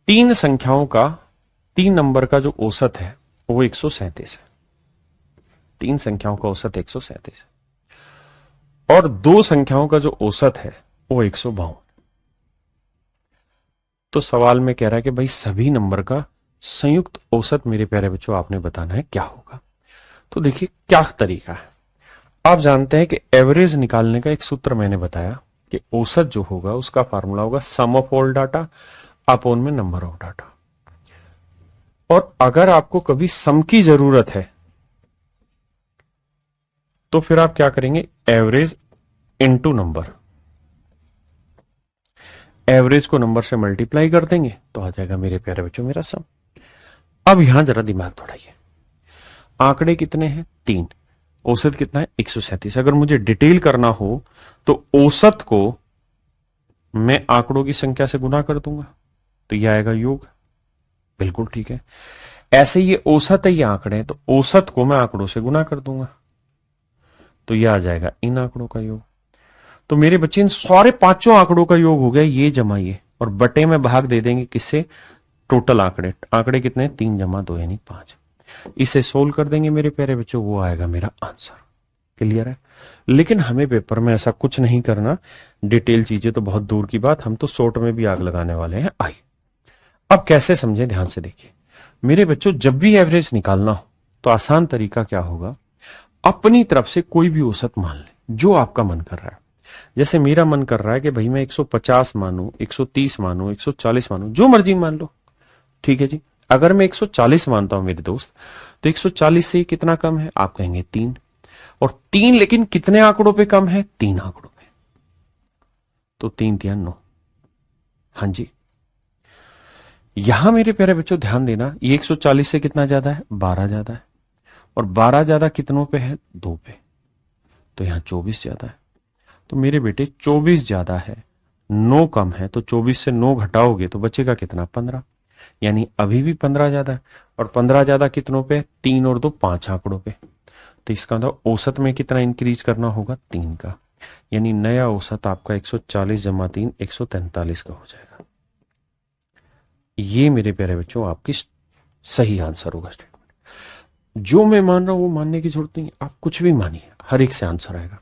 तीन नंबर का जो औसत है वो 137 है। तीन संख्याओं का औसत 137 है और दो संख्याओं का जो औसत है वो 152। तो सवाल में कह रहा है कि भाई सभी नंबर का संयुक्त औसत मेरे प्यारे बच्चों आपने बताना है क्या होगा। तो देखिए क्या तरीका है। आप जानते हैं कि एवरेज निकालने का एक सूत्र मैंने बताया कि औसत जो होगा उसका फार्मूला होगा सम ऑफ ऑल डाटा अपॉन में नंबर ऑफ डाटा। और अगर आपको कभी सम की जरूरत है तो फिर आप क्या करेंगे, एवरेज इनटू नंबर, एवरेज को नंबर से मल्टीप्लाई कर देंगे तो आ जाएगा मेरे प्यारे बच्चों मेरा सम। अब यहां जरा दिमाग दौड़ाइए, आंकड़े कितने हैं 3, औसत कितना है 137। अगर मुझे डिटेल करना हो तो औसत को मैं आंकड़ों की संख्या से गुना कर दूंगा तो यह आएगा योग। बिल्कुल ठीक है। ऐसे ये औसत है, ये आंकड़े हैं तो औसत को मैं आंकड़ों से गुना कर दूंगा तो यह आ जाएगा इन आंकड़ों का योग। तो मेरे बच्चे इन सारे पांचों आंकड़ों का योग हो गया ये जमा ये, और बटे में भाग दे देंगे किससे, टोटल आंकड़े। आंकड़े कितने हैं 3 जमा 2 यानी 5। इसे सोल्व कर देंगे मेरे प्यारे बच्चों, वो आएगा मेरा आंसर। क्लियर है। लेकिन हमें पेपर में ऐसा कुछ नहीं करना, डिटेल चीजें तो बहुत दूर की बात, हम तो शॉर्ट में भी आग लगाने वाले हैं। आइए अब कैसे समझे, ध्यान से देखिए मेरे बच्चों। जब भी एवरेज निकालना हो तो आसान तरीका क्या होगा, अपनी तरफ से कोई भी औसत मान ले जो आपका मन कर रहा है। जैसे मेरा मन कर रहा है कि भाई मैं 150 मानूं, 130 मानूं, 140 मानूं, जो मर्जी मान लो। ठीक है जी। अगर मैं 140 मानता हूं मेरे दोस्त तो 140 से कितना कम है, आप कहेंगे 3। और 3 लेकिन कितने आंकड़ों पे कम है, 3 आंकड़ों पे। तो 3 3 9। हाँ जी। यहां मेरे प्यारे बच्चों ध्यान देना, ये 140 से कितना ज्यादा है, 12 ज्यादा है। और 12 ज्यादा कितनों पे है, 2 पे। तो यहां 24 ज्यादा है। तो मेरे बेटे 24 ज्यादा है, 9 कम है, तो 24 से 9 घटाओगे तो बचेगा कितना, 15। यानी अभी भी 15 ज्यादा है। और 15 ज्यादा कितनों पे, 3 और 2 5 आंकड़ों पे। तो इसका मतलब औसत में कितना इंक्रीज करना होगा, 3 का। यानी नया औसत आपका 140 जमा 3 143 का हो जाएगा। ये मेरे प्यारे बच्चों आपकी सही आंसर होगा स्टेटमेंट। जो मैं मान रहा हूं वो मानने की जरूरत नहीं, आप कुछ भी मानिए, हर एक से आंसर आएगा।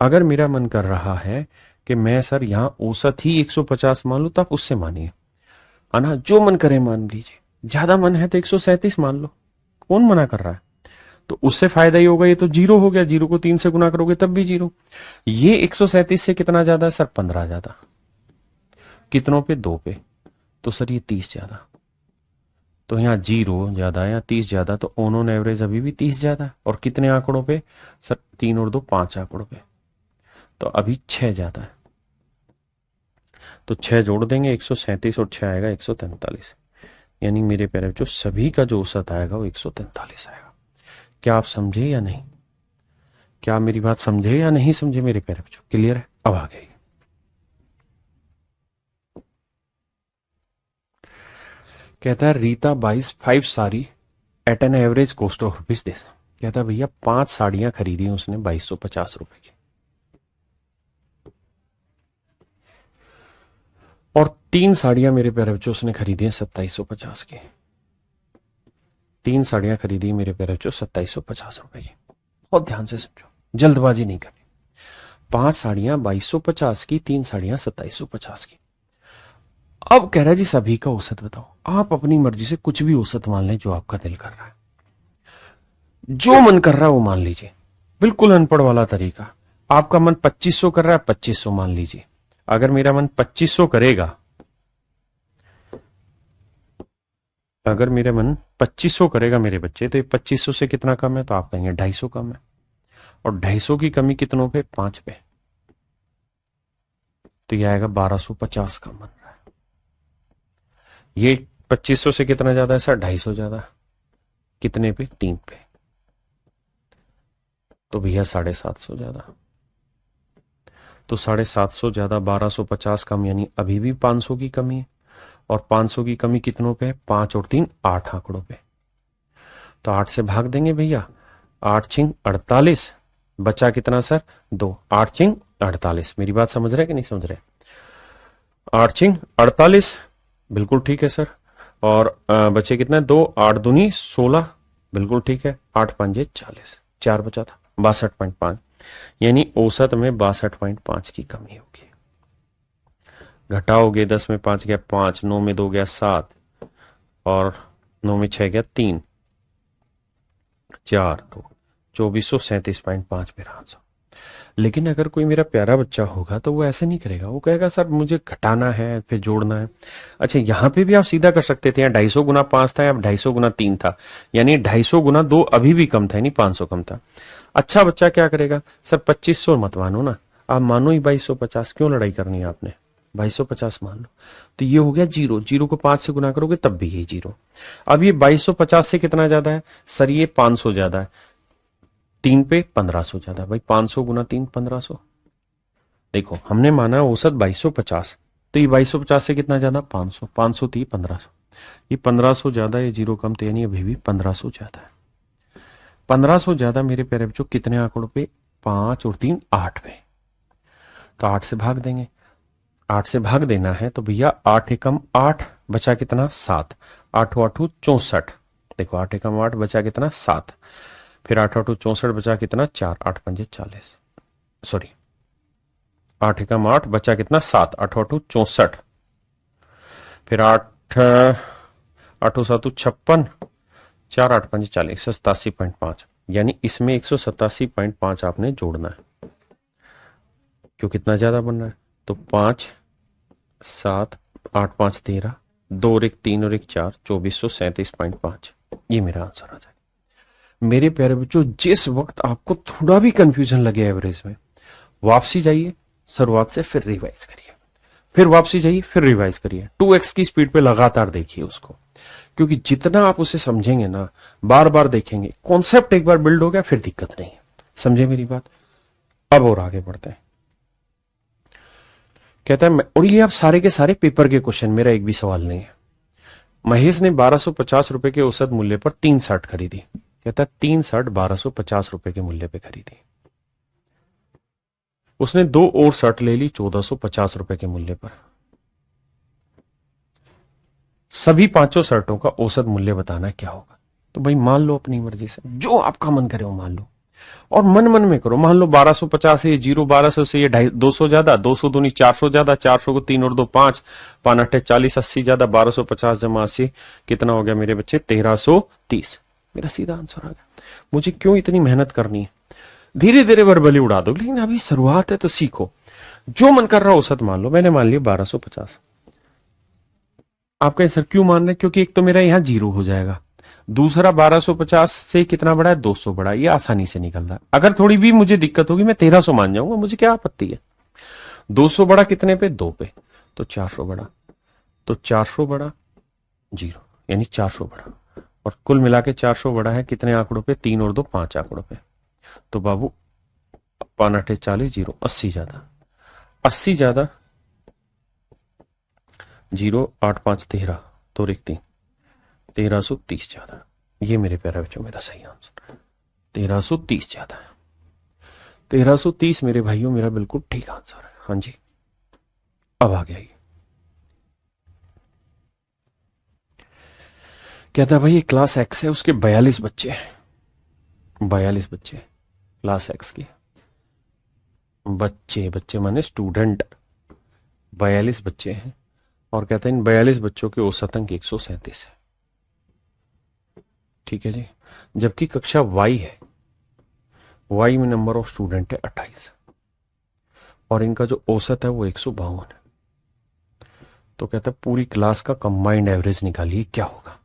अगर मेरा मन कर रहा है कि मैं सर यहां औसत ही 150 मान लू तो आप उससे मानिए, है ना, जो मन करे मान लीजिए। ज्यादा मन है तो 137 मान लो, कौन मना कर रहा है। तो उससे फायदा ही होगा, ये तो जीरो हो गया, जीरो को 3 से गुना करोगे तब भी जीरो। ये 137 से कितना ज्यादा है सर, 15 ज्यादा। कितनों पे, 2 पे। तो सर ये 30 ज्यादा। तो यहां 0 ज्यादा या 30 ज्यादा, तो ऑन एवरेज अभी भी 30 ज्यादा। और कितने आंकड़ों पे सर, 3 और 2 5 आंकड़ों पे। तो अभी 6 ज्यादा है। तो 6 जोड़ देंगे, 137 और 6 आएगा 143। यानी मेरे प्यारे बच्चों सभी का जो औसत आएगा वो 143 आएगा। क्या आप समझे या नहीं, क्या आप मेरी बात समझे या नहीं समझे मेरे प्यारे बच्चों, क्लियर है। अब आ गई, कहता है Rita buys 5 sari at an average cost of rupees this. कहता है भैया 5 साड़ियां खरीदी उसने 2250 रुपए की, और 3 साड़ियां मेरे प्यारे बच्चों उसने खरीदी है 2750 की। 3 साड़ियां खरीदी मेरे प्यारे बच्चों 2750 रुपए की। बहुत ध्यान से समझो, जल्दबाजी नहीं करनी। 5 साड़ियां 2250 की, 3 साड़ियां 2750 की। अब कह रहा है जी सभी का औसत बताओ। आप अपनी मर्जी से कुछ भी औसत मान लें जो आपका दिल कर रहा है, जो मन कर रहा है वो मान लीजिए। बिल्कुल अनपढ़ वाला तरीका। आपका मन 2500 कर रहा है, 2500 मान लीजिए। अगर मेरा मन 2500 करेगा, अगर मेरा मन 2500 करेगा मेरे बच्चे, तो ये 2500 से कितना कम है, तो आप कहेंगे 250 कम है। और 250 की कमी कितनों पे, 5 पे। तो यह आएगा 1250 का मन रहा है। ये 2500 से कितना ज्यादा है सर, 250 ज्यादा। कितने पे, 3 पे। तो भैया 750 ज्यादा। तो 750 ज्यादा 1250 कम, यानी अभी भी 500 की कमी है। और 500 की कमी कितनों पे है, 5 और 3 8 आंकड़ों पे। तो 8 से भाग देंगे भैया, 8 छिंग 48, बचा कितना सर 2, 8 छिंग 48। मेरी बात समझ रहे कि नहीं समझ रहे? 8 छिंग 48, बिल्कुल ठीक है सर। और बचे कितने 2, 8 दूनी 16, बिल्कुल ठीक है। 8 पंजे 40, 4 बचा था 62.5, यानी औसत में 62.5 की कमी होगी। घटाओगे 10 में 5 गया 5, 9 में 2 गया 7, और 9 में 6 गया 3, 4, 2, 2437.5 मेरा आंसर। लेकिन अगर कोई मेरा प्यारा बच्चा होगा तो वो ऐसे नहीं करेगा, वो कहेगा सर मुझे घटाना है फिर जोड़ना है। अच्छा, यहां पे भी आप सीधा कर सकते थे, यहाँ 250 गुना 5 था या 250 गुना 3 था, यानी 250 गुना 2 अभी भी कम था, यानी 500 कम था। अच्छा बच्चा क्या करेगा, सर 2500 मत मानो ना, आप मानो ही 2250, क्यों लड़ाई करनी है आपने, 2250 मान लो। तो ये हो गया जीरो, जीरो को 5 से गुना करोगे तब भी ये जीरो। अब ये 2250 से कितना ज्यादा है सर, ये 500 ज्यादा है, 3 पे 1500 ज्यादा। भाई 500 गुना 3 1500। देखो हमने माना औसत 2250, तो ये 2250 से कितना ज्यादा 500, 500 थी 1500, ये 1500 ज्यादा, ये जीरो कम, तो यानी अभी भी 1500 ज्यादा है। 1500 ज्यादा मेरे प्यारे बच्चों कितने आंकड़ों पे, 5 और 3 8 पे, तो 8 से भाग देंगे। 8 से भाग देना है तो भैया 8 एकम 8, बचा कितना 7, 8 8 64, देखो 8 एकम 8 बचा कितना 7, फिर 8 8 64 बचा कितना 4, 8 पंजे 40, सॉरी 8 एकम 8 बचा कितना 7, 8 8 64, फिर 8 8 7 56, 4 8 पंजे 40, 187.5, यानी इसमें 187.5 आपने जोड़ना है। क्यों, कितना ज्यादा बन रहा है, तो 5 7 8 5 13, 2 और 1 3 और 1 4, 2437.5, ये मेरा आंसर आ जाएगा। मेरे प्यारे बच्चों, जिस वक्त आपको थोड़ा भी कंफ्यूजन लगे एवरेज में, वापसी जाइए, शुरुआत से फिर रिवाइज करिए, फिर वापसी जाइए, फिर रिवाइज करिए, 2x की स्पीड पे लगातार देखिए उसको, क्योंकि जितना आप उसे समझेंगे ना, बार बार देखेंगे, कॉन्सेप्ट एक बार बिल्ड हो गया फिर दिक्कत नहीं है। समझे मेरी बात? अब और आगे बढ़ते हैं। कहता है, और ये आप सारे के सारे पेपर के क्वेश्चन, मेरा एक भी सवाल नहीं है। महेश ने 1250 रुपए के औसत मूल्य पर 3 शर्ट खरीदी। कहता है 3 शर्ट 1250 रुपए के मूल्य पे खरीदी। उसने 2 और शर्ट ले ली 1450 रुपए के मूल्य पर। सभी 5 शर्टों का औसत मूल्य बताना है, क्या होगा? तो भाई मान लो अपनी मर्जी से, जो आपका मन करे वो मान लो, और मन मन में करो। मान लो 1250 है ये जीरो, 1200 से ये 200 ज्यादा, 200 दूनी 400 ज्यादा, 400 को 3 और 2 5, 5 8 40, 80 ज्यादा, 1250 जमा 80 कितना हो गया मेरे बच्चे 1330। मेरा सीधा आंसर आ गया। मुझे क्यों इतनी मेहनत करनी है? धीरे धीरे वर्बली उड़ा दो, लेकिन अभी शुरुआत है तो सीखो। जो मन कर रहा हो औसत मान लो, मैंने मान लिया 1250। आप कहें सर क्यों मान रहे? क्योंकि एक तो मेरा यहां जीरो हो जाएगा, दूसरा 1250 से कितना बड़ा है 200 बड़ा, ये आसानी से निकल रहा है। अगर थोड़ी भी मुझे दिक्कत होगी मैं 1300 मान जाऊंगा, मुझे क्या आपत्ति है। 200 बड़ा कितने पे 2 पे, तो 400 बड़ा, तो 400 बड़ा जीरो, यानी 400 बड़ा, और कुल मिला के 400 बड़ा है कितने आंकड़ों पे, 3 और 2 5 आंकड़ों पे। तो बाबू 5 8 40 जीरो, 80 ज्यादा, 80 ज्यादा जीरो, 8 5 13, तो 1 3, 1330 ज्यादा। ये मेरे प्यारे बच्चों मेरा सही आंसर 1330 ज्यादा है। 1330 मेरे भाइयों मेरा बिल्कुल ठीक आंसर है। हाँ जी, अब आ गया ये। कहता है भाई ये क्लास एक्स है, उसके 42 बच्चे हैं, 42 बच्चे क्लास एक्स के। बच्चे बच्चे माने स्टूडेंट, 42 बच्चे हैं, और कहते हैं इन 42 बच्चों के औसत अंक 137 है। ठीक है जी, जबकि कक्षा वाई है, वाई में नंबर ऑफ स्टूडेंट है 28, और इनका जो औसत है वो 152 है। तो कहता है पूरी क्लास का कंबाइंड एवरेज निकालिए, क्या होगा?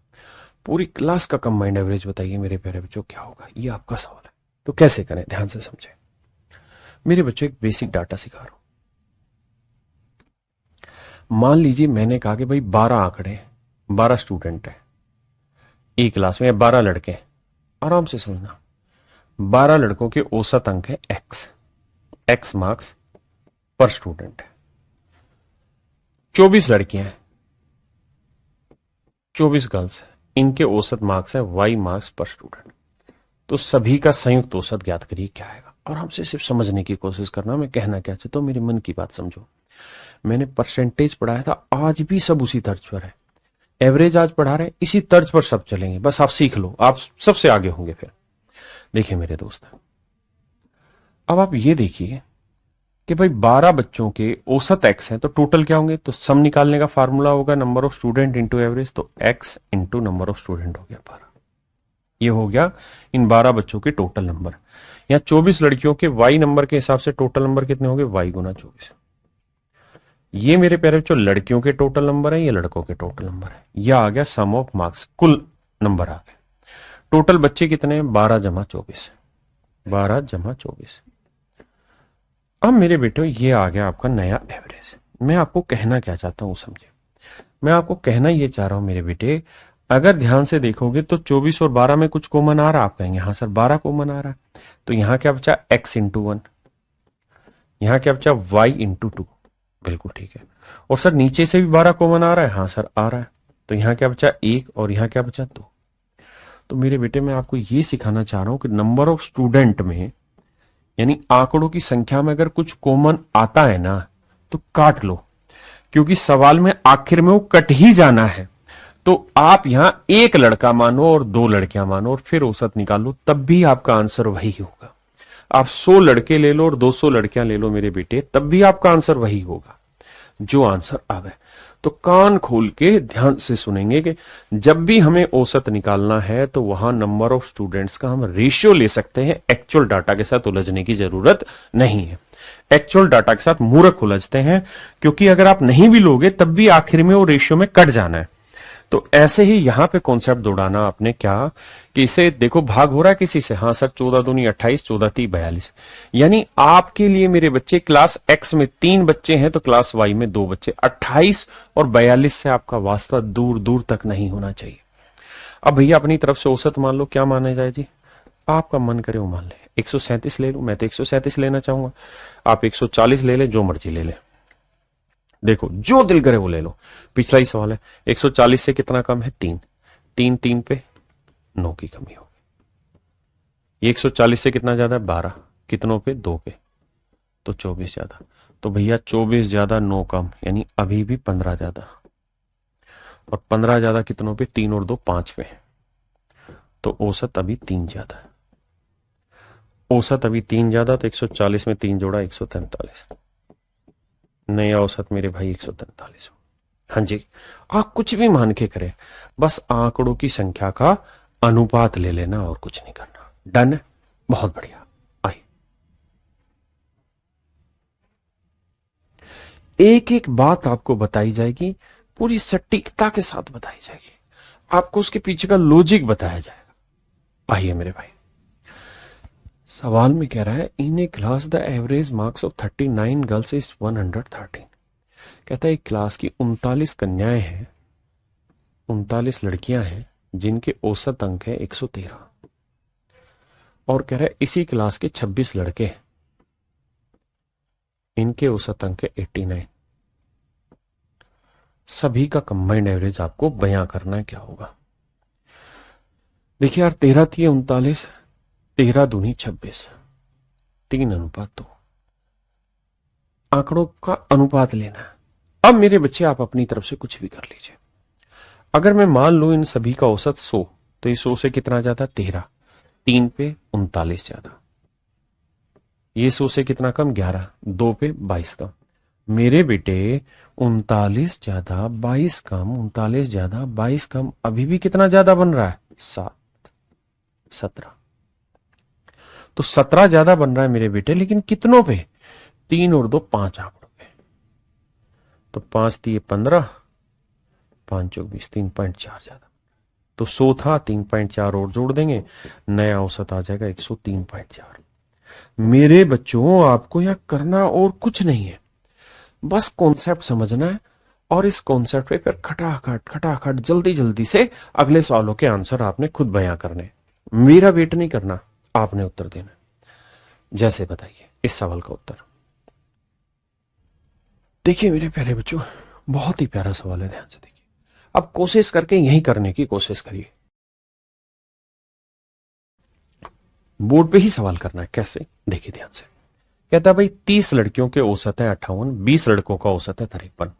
पूरी क्लास का कंबाइंड एवरेज बताइए मेरे प्यारे बच्चों, क्या होगा? ये आपका सवाल है। तो कैसे करें, ध्यान से समझें मेरे बच्चों। एक बेसिक डाटा सिखा रहा हूं। मान लीजिए मैंने कहा कि भाई 12 आंकड़े, 12 स्टूडेंट है एक क्लास में, 12 लड़के हैं। आराम से समझना, 12 लड़कों के औसत अंक है एक्स, एक्स मार्क्स पर स्टूडेंट है। 24 लड़कियां हैं, 24 गर्ल्स हैं, इनके औसत मार्क्स है वाई मार्क्स पर स्टूडेंट। तो सभी का संयुक्त औसत ज्ञात करिए क्या आएगा। और हमसे सिर्फ समझने की कोशिश करना, मैं कहना क्या चाहता हूं, मेरे मन की बात समझो। मैंने परसेंटेज पढ़ाया था, आज भी सब उसी तर्ज पर है। एवरेज आज पढ़ा रहे हैं, इसी तर्ज पर सब चलेंगे। बस आप सीख लो, आप सबसे आगे होंगे फिर। देखिए मेरे दोस्त, अब आप ये देखिए कि भाई 12 बच्चों के औसत x हैं, तो टोटल क्या होंगे? तो सम निकालने का फार्मूला होगा number of student into average, तो x into number of student हो गया 12। ये हो गया इन 12 बच्चों के टोटल नंबर। यहाँ 24 लड़कियों के y नंबर के हिसाब से टोटल नंबर कितने होंगे? y गुना 24। ये मेरे प्यारे बच्चों लड़कियों के टोटल नंबर है, ये लड़कों के टोटल नंबर है। यह आ गया सम ऑफ मार्क्स, कुल नंबर आ गए। टोटल बच्चे कितने हैं? 12 जमा 24, 12 जमा 24। अब मेरे बेटो ये आ गया आपका नया एवरेज। मैं आपको कहना क्या चाहता हूं समझे। मैं आपको कहना ये चाह रहा हूं मेरे बेटे, अगर ध्यान से देखोगे तो 24 और 12 में कुछ कॉमन आ रहा है। आप कहेंगे हाँ सर 12 कॉमन आ रहा है। तो यहां क्या बचा? x into 1। यहां क्या बचा? y into 2। बिल्कुल ठीक है। और सर नीचे से भी 12 कॉमन आ रहा है? हाँ सर आ रहा है। तो यहां क्या बचा? 1 और यहां क्या बचा? 2। तो मेरे बेटे मैं आपको ये सिखाना चाह रहा हूं कि नंबर ऑफ स्टूडेंट में, यानी आंकड़ों की संख्या में अगर कुछ कॉमन आता है ना तो काट लो, क्योंकि सवाल में आखिर में वो कट ही जाना है। तो आप यहां एक लड़का मानो और 2 लड़कियां मानो और फिर औसत निकालो, तब भी आपका आंसर वही होगा। आप 100 लड़के ले लो और 200 लड़कियां ले लो मेरे बेटे, तब भी आपका आंसर वही होगा जो आंसर आवे। तो कान खोल के ध्यान से सुनेंगे कि जब भी हमें औसत निकालना है तो वहां नंबर ऑफ स्टूडेंट्स का हम रेशियो ले सकते हैं, एक्चुअल डाटा के साथ उलझने की जरूरत नहीं है। एक्चुअल डाटा के साथ मूर्ख उलझते हैं, क्योंकि अगर आप नहीं भी लोगे तब भी आखिर में वो रेशियो में कट जाना है। तो ऐसे ही यहां पे कॉन्सेप्ट दौड़ाना आपने क्या कि इसे देखो भाग हो रहा है किसी से, हाँ सर 14 दूनी 28, 14 3 42। यानी आपके लिए मेरे बच्चे क्लास x में 3 बच्चे हैं तो क्लास y में 2 बच्चे। 28 और 42 से आपका वास्ता दूर दूर तक नहीं होना चाहिए। अब भैया अपनी तरफ से औसत मान लो, क्या माना जाए जी? आपका मन करे वो मान ले। 137 ले लो, मैं तो 137 लेना चाहूंगा। आप 140 ले ले, जो मर्जी ले ले, देखो जो दिल करे वो ले लो। पिछला ही सवाल है, 140 से कितना कम है? 3। 3 3 पे 9 की कमी होगी। 140 से कितना ज्यादा है? 12। कितनों पे? 2 पे, तो 24 ज्यादा। तो भैया 24 ज्यादा 9 कम, यानी अभी भी 15 ज्यादा। और 15 ज्यादा कितनों पे? 3 और 2 5 पे, तो औसत अभी 3 ज्यादा है। औसत अभी 3 ज्यादा, तो 140 में 3 जोड़ा 143। नया औसत मेरे भाई 143 हो। हाँ जी, आप कुछ भी मान के करें, बस आंकड़ों की संख्या का अनुपात ले लेना और कुछ नहीं करना। डन है? बहुत बढ़िया। आइए एक एक बात आपको बताई जाएगी, पूरी सटीकता के साथ बताई जाएगी, आपको उसके पीछे का लॉजिक बताया जाएगा। आइए मेरे भाई, सवाल में कह रहा है in a class the average marks of 39 girls is 113। कहता है एक क्लास की 39 कन्याएं हैं, 39 लड़कियां हैं जिनके औसत अंक है 113। और कह रहा है इसी क्लास के 26 लड़के हैं, इनके औसत अंक है 89। सभी का कंबाइंड एवरेज आपको बयां करना है, क्या होगा? देखिए यार 13 थी 39, 13 दूनी 26, 3:2। आंकड़ों का अनुपात लेना है। अब मेरे बच्चे आप अपनी तरफ से कुछ भी कर लीजिए। अगर मैं मान लू इन सभी का औसत 100, तो ये 100 से कितना ज्यादा? 13। 3 पे 39 ज्यादा। ये 100 से कितना कम? 11। 2 पे 22 कम। मेरे बेटे 39 ज्यादा 22 कम, 39 ज्यादा 22 कम, अभी भी कितना ज्यादा बन रहा है? 7, 17। तो 17 ज्यादा बन रहा है मेरे बेटे, लेकिन कितनों पे? 3 और 2 5 आंकड़ों पे। तो 5 दिए 15, 5 चौक 20, 3.4 ज्यादा। तो 100 था, 3.4 और जोड़ देंगे, नया औसत आ जाएगा 103.4। मेरे बच्चों आपको यहां करना और कुछ नहीं है, बस कॉन्सेप्ट समझना है और इस कॉन्सेप्ट पे फिर खटाखट खटाखट जल्दी जल्दी से अगले सवालों के आंसर आपने खुद बयां करने। मेरा वेट नहीं करना, आपने उत्तर देना। जैसे बताइए इस सवाल का उत्तर। देखिए मेरे प्यारे बच्चों, बहुत ही प्यारा सवाल है, ध्यान से देखिए। अब कोशिश करके यही करने की कोशिश करिए। बोर्ड पे ही सवाल करना है। कैसे, देखिए ध्यान से। कहता है भाई 30 लड़कियों के औसत है 58, 20 लड़कों का औसत है 53।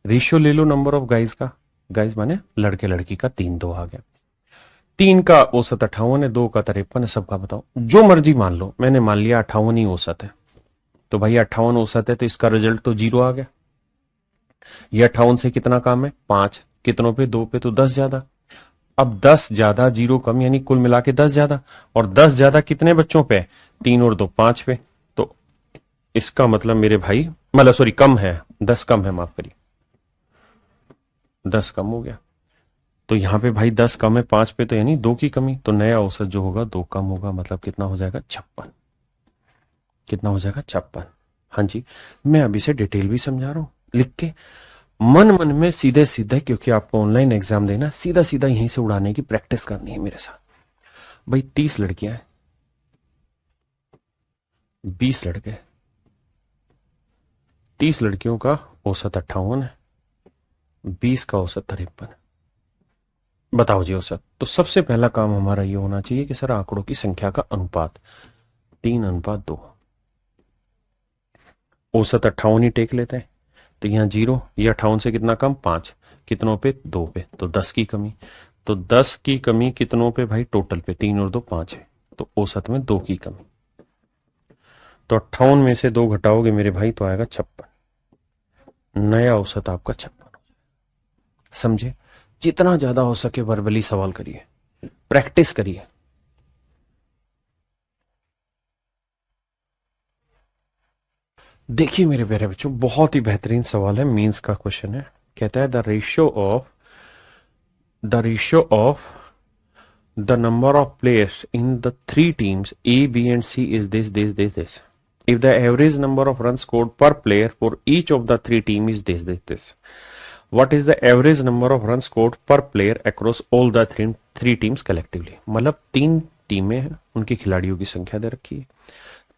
रेशियो ले लो नंबर ऑफ गाइज का, गाइज माने लड़के लड़की का, 3 2 आ गया। 3 का औसत 58 है, 2 का 53 है, सबका बताओ। जो मर्जी मान लो, मैंने मान लिया 58 ही औसत है, तो भाई 58 औसत है तो इसका रिजल्ट तो 0 आ गया। ये 58 से कितना काम है, 5, कितनों पे, 2 पे, तो 10 ज्यादा। अब 10 ज्यादा 0 कम, यानी कुल मिला के 10 ज्यादा, और 10 ज्यादा कितने बच्चों पे, 3 और 2 5 पे। तो इसका मतलब मेरे भाई, मतलब सॉरी कम है, 10 कम है, माफ करिए, 10 कम हो गया। तो यहां पे भाई 10 कम है 5 पे, तो यानी 2 की कमी, तो नया औसत जो होगा 2 कम होगा, मतलब कितना हो जाएगा, 56। कितना हो जाएगा, 56। हाँ जी, मैं अभी से डिटेल भी समझा रहा हूं लिख के, मन मन में सीधे सीधे, क्योंकि आपको ऑनलाइन एग्जाम देना, सीधा सीधा यहीं से उड़ाने की प्रैक्टिस करनी है मेरे साथ। भाई 30 लड़कियां हैं, 20 लड़के, 30 लड़कियों का औसत 58 है, 20 का औसत 53। बताओ जी औसत। तो सबसे पहला काम हमारा ये होना चाहिए कि सर आंकड़ों की संख्या का अनुपात 3:2। औसत 58 ही टेक लेते हैं, तो यहाँ 0, ये 58 से कितना कम, 5, कितनों पे, 2 पे, तो 10 की कमी। तो 10 की कमी कितनों पे भाई, टोटल पे, 3 और 2 5 है, तो औसत में 2 की कमी। तो 58 में से 2 घटाओगे मेरे भाई तो आएगा 56। नया औसत आपका 56। समझे। जितना ज्यादा हो सके वर्बली सवाल करिए, प्रैक्टिस करिए। देखिए मेरे प्यारे बच्चों, बहुत ही बेहतरीन सवाल है, मींस का क्वेश्चन है। कहता है the ratio of the number of players in the 3 teams A, B and C is this. If the average number of runs scored per player for each of the 3 teams is this. What is the average number of runs scored per player across all the three teams collectively? मतलब 3 टीमें हैं, उनके खिलाड़ियों की संख्या दे रखी है।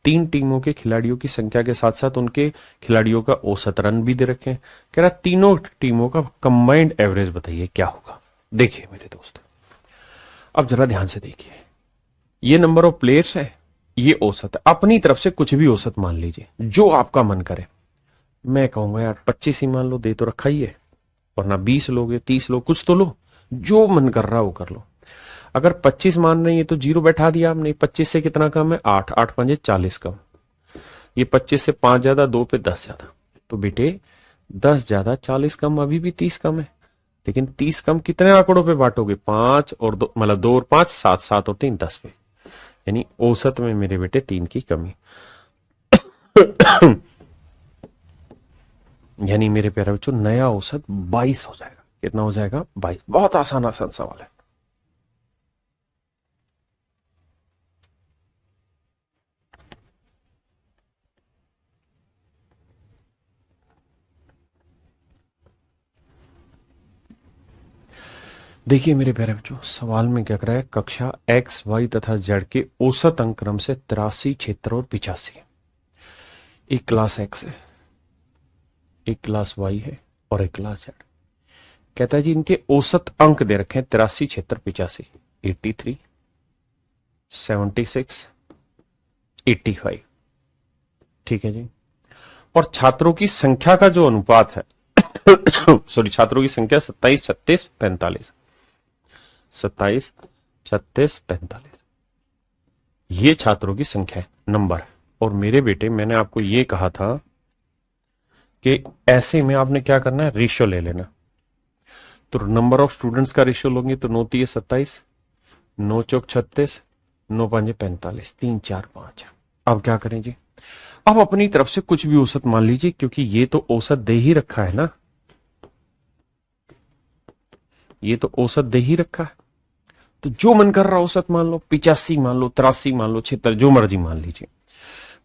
3 टीमों के खिलाड़ियों की संख्या के साथ साथ उनके खिलाड़ियों का औसत रन भी दे रखे हैं। कह रहा तीनों टीमों का कंबाइंड एवरेज बताइए क्या होगा। देखिए मेरे दोस्त, अब जरा ध्यान से देखिए, ये नंबर ऑफ प्लेयर्स है, ये औसत है। अपनी तरफ से कुछ भी औसत मान लीजिए, जो आपका मन करे। मैं कहूंगा यार 25 ही मान लो, दे तो रखा ही है, वरना 20 लोगे, 30 लोग, कुछ तो लो, जो मन कर रहा है वो कर लो। अगर 25 मान रही है तो 0 बैठा दिया आपने। 25 से कितना कम है, 8, 8 5 40 कम। ये 25 से 5 ज्यादा, 2 पे 10 ज्यादा, तो बेटे 10 ज्यादा 40 कम, अभी भी 30 कम है। लेकिन 30 कम कितने आंकड़ों पे बांटोगे, 5 और 2, मतलब 2 और 5 7, 7 और 3 10 पे, यानी औसत में मेरे बेटे 3 की कमी। यानी मेरे प्यारे बच्चों, नया औसत 22 हो जाएगा। कितना हो जाएगा, 22। बहुत आसान आसान सवाल है। देखिए मेरे प्यारे बच्चों, सवाल में क्या कर रहा है, कक्षा एक्स वाई तथा जेड के औसत अंक क्रम से 83, 76 और 85। एक क्लास एक्स है, एक क्लास वाई है और एक क्लास जेड। कहता है जी इनके औसत अंक दे रखे हैं 83, 76, 85, 83, 76, 85। ठीक है जी। और छात्रों की संख्या का जो अनुपात है सॉरी, छात्रों की संख्या 27, 36, 45, 27, 36, 45, ये छात्रों की संख्या है, नंबर है। और मेरे बेटे, मैंने आपको ये कहा था कि ऐसे में आपने क्या करना है, रेशियो ले लेना। तो नंबर ऑफ स्टूडेंट्स का रेशियो लोगे तो 9 3 27, 9 चौक 36, 9 5 45, 3 4 5। अब क्या करें जी, अब अपनी तरफ से कुछ भी औसत मान लीजिए, क्योंकि ये तो औसत दे ही रखा है ना, ये तो औसत दे ही रखा है। तो जो मन कर रहा औसत मान लो, 85 मान लो, 83 मान लो, 76, जो मर्जी मान लीजिए।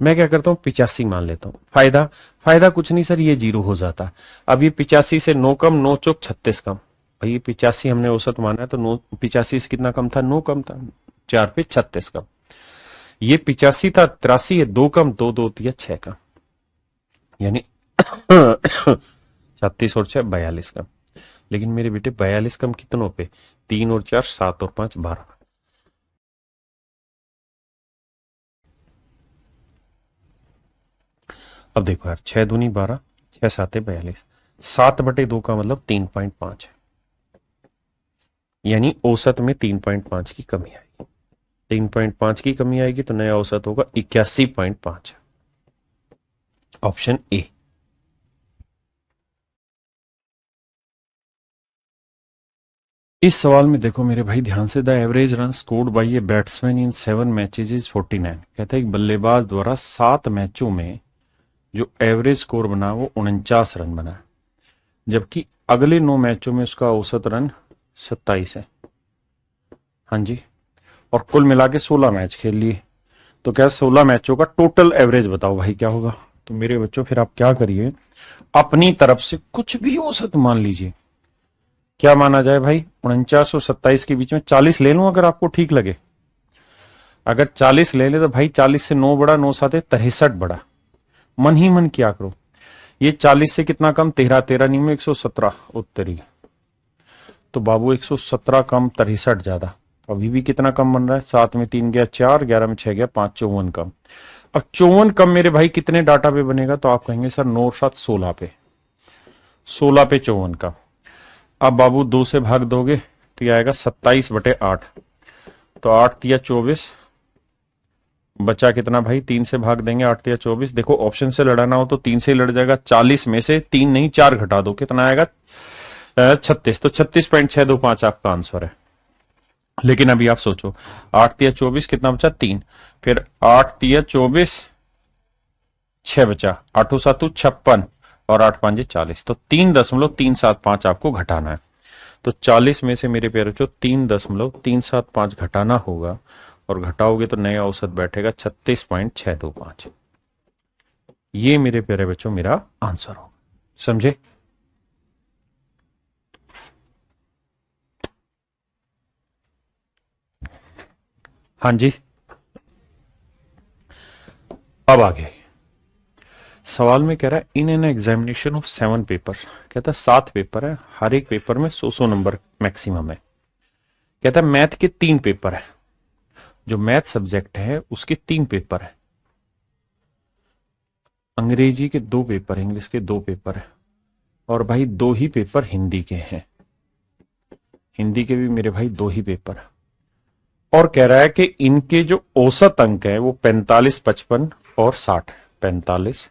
मैं क्या करता हूं, 85 मान लेता हूं। फायदा, फायदा कुछ नहीं सर, ये 0 हो जाता। अब ये 85 से 9 कम, 9 चौक 36 कम। भाई ये 85 हमने औसत माना है, तो 9 85 से कितना कम था, 9 कम था, 4 पे 36 कम। ये 85 था, 83 है, 2 कम, 2 2 दिया 6 कम, यानी 36 और 6 42 कम। लेकिन मेरे बेटे 42 कम कितनों पे, 3 और 4 7 और 5 12। अब देखो यार, 6 दूनी 12, 6 साते 42, 7/2 का मतलब 3.5 है, यानी औसत में 3.5 की कमी आएगी। 3.5 की कमी आएगी तो नया औसत होगा 81.5। Option A. इस सवाल में देखो मेरे भाई ध्यान से, the average run scored by a batsman in 7 matches is 49। कहता है एक बल्लेबाज द्वारा 7 मैचों में जो एवरेज स्कोर बना वो 49 रन बना, जबकि अगले 9 मैचों में उसका औसत रन 27 है। हाँ जी, और कुल मिला के 16 मैच खेल लिए, तो क्या 16 मैचों का टोटल एवरेज बताओ भाई क्या होगा। तो मेरे बच्चों फिर आप क्या करिए, अपनी तरफ से कुछ भी औसत मान लीजिए। क्या माना जाए भाई, 49 और 27 के बीच में 40 ले लूं अगर आपको ठीक लगे। अगर 40 ले ले तो भाई 40 से 9 बड़ा, 9 साते 63 बड़ा, मन ही मन क्या करो। ये 40 से कितना कम, 13, 13 नहीं में 117 उत्तरी, तो बाबू 117 कम 63 ज्यादा, अभी भी कितना कम बन रहा है, 7 में 3 गया 4, 11 में 6 गया 5, 54 कम। अब 54 कम मेरे भाई कितने डाटा पे बनेगा, तो आप कहेंगे सर 9 और 7 16 पे, 16 पे 54 का। अब बाबू 2 से भाग दोगे तो यह आएगा 27/8, तो 8 तिया 24, बचा कितना भाई, 3 से भाग देंगे, 8 तिया 24। देखो ऑप्शन से लड़ाना हो तो 3 से ही लड़ जाएगा, 40 में से 3 नहीं 4 घटा दो, कितना आएगा 36, तो 36.625 आपका आंसर है। लेकिन अभी आप सोचो, 8 तिया 24 कितना बचा 3, फिर 8 तिया 24, 6 बचा, 8 7 56 और 8 5 40, तो 3.375 आपको घटाना है। तो 40 में से मेरे प्यारे बच्चों 3.375 घटाना होगा, और घटाओगे तो नया औसत बैठेगा 36.625। ये मेरे प्यारे बच्चों मेरा आंसर होगा, समझे। हाँ जी, अब आगे सवाल में कह रहा है in an examination of 7 paper, कहता है 7 पेपर है, हर एक पेपर में 100 नंबर मैक्सिमम है। कहता है मैथ के 3 पेपर है, जो मैथ सब्जेक्ट है उसके 3 पेपर है, अंग्रेजी के 2 पेपर, इंग्लिश के 2 पेपर है, और भाई 2 ही पेपर हिंदी के हैं, हिंदी के भी मेरे भाई 2 ही पेपर है। और कह रहा है कि इनके जो औसत अंक है वो 45, 55 और 60 है, 45,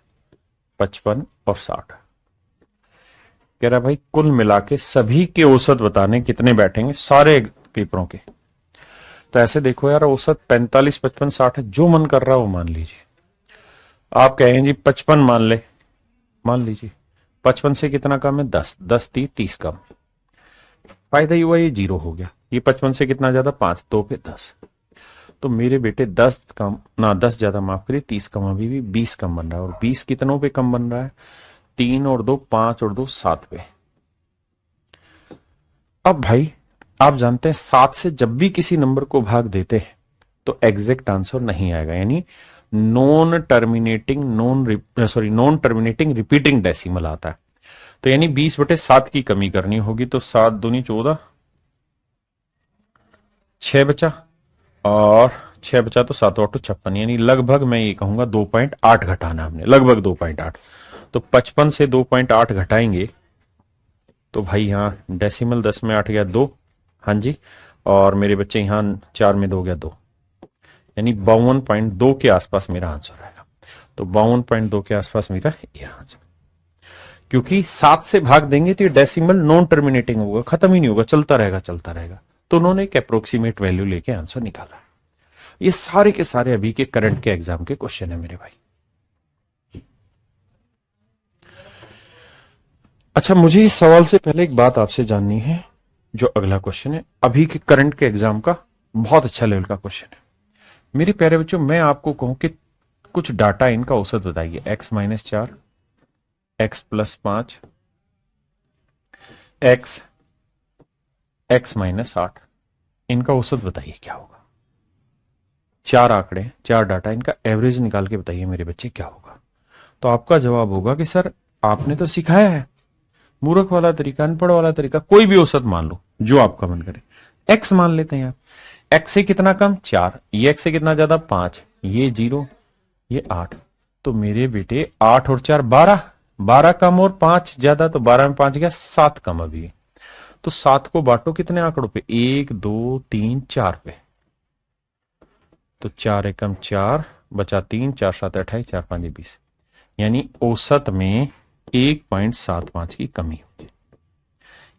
55 और 60। कह रहा है भाई कुल मिला के सभी के औसत बताने कितने बैठेंगे सारे पेपरों के। तो ऐसे देखो यार, औसत 45, 55, 60 है, जो मन कर रहा है वो मान लीजिए। आप कहें जी 55 मान लीजिए, 55 से कितना कम है 10, 10 30 कम, फायदा ही हुआ ये 0 हो गया। ये 55 से कितना ज्यादा 5, 2 पे 10, तो मेरे बेटे 10 कम ना 10 ज्यादा माफ करिए, 30 कम अभी भी 20 कम बन रहा है, और 20 कितनों पे कम बन रहा है, 3 और 2 5 और 2 7 पे। अब भाई आप जानते हैं 7 से जब भी किसी नंबर को भाग देते हैं तो एग्जैक्ट आंसर नहीं आएगा, यानी नॉन टर्मिनेटिंग रिपीटिंग डेसिमल आता है। तो यानी 20/7 की कमी करनी होगी, तो 7 दूनी 14, 6 बचा, और 6 बचा तो 7 8 56, यानी लगभग मैं ये कहूंगा 2.8 घटाना हमने, लगभग 2.8। तो 55 से 2.8 घटाएंगे तो भाई यहाँ डेसिमल 10 में 8 गया 2, हाँ जी, और मेरे बच्चे यहाँ 4 में 2 गया 2, यानी 52.2 के आसपास मेरा आंसर आएगा। तो 52.2 के आसपास मेरा ये आंसर, क्योंकि 7 से भाग देंगे तो ये डेसिमल नॉन टर्मिनेटिंग होगा, खत्म ही नहीं होगा, चलता रहेगा चलता रहेगा। तो उन्होंने एक अप्रोक्सीमेट वैल्यू लेके आंसर निकाला। ये सारे के सारे अभी के करंट के एग्जाम के क्वेश्चन है मेरे भाई। अच्छा, मुझे इस सवाल से पहले एक बात आपसे जाननी है, जो अगला क्वेश्चन है अभी के करंट के एग्जाम का, बहुत अच्छा लेवल का क्वेश्चन है मेरे प्यारे बच्चों। मैं आपको कहूं कि कुछ डाटा इनका औसत बताइए, x-4, x+5, x-8, इनका औसत बताइए क्या होगा। 4 आंकड़े, 4 डाटा, इनका एवरेज निकाल के बताइए मेरे बच्चे क्या होगा। तो आपका जवाब होगा कि सर आपने तो सिखाया है, मूर्ख वाला तरीका, अनपढ़ वाला तरीका, कोई भी औसत मान लो जो आपका मन करे। x मान लेते हैं आप, x से कितना कम 4, ये x से कितना ज्यादा 5, ये 0, ये 8, तो मेरे बेटे 8 और 4 12, 12 कम और 5 ज्यादा, तो 12 में 5 गया 7 कम अभी। तो 7 को बांटो कितने आंकड़ों पे, 1 2 3 4 पे। तो 4 एकम 4 बचा 3, 4 7 28, 4 5 20, यानी औसत में 1.75 की कमी होगी,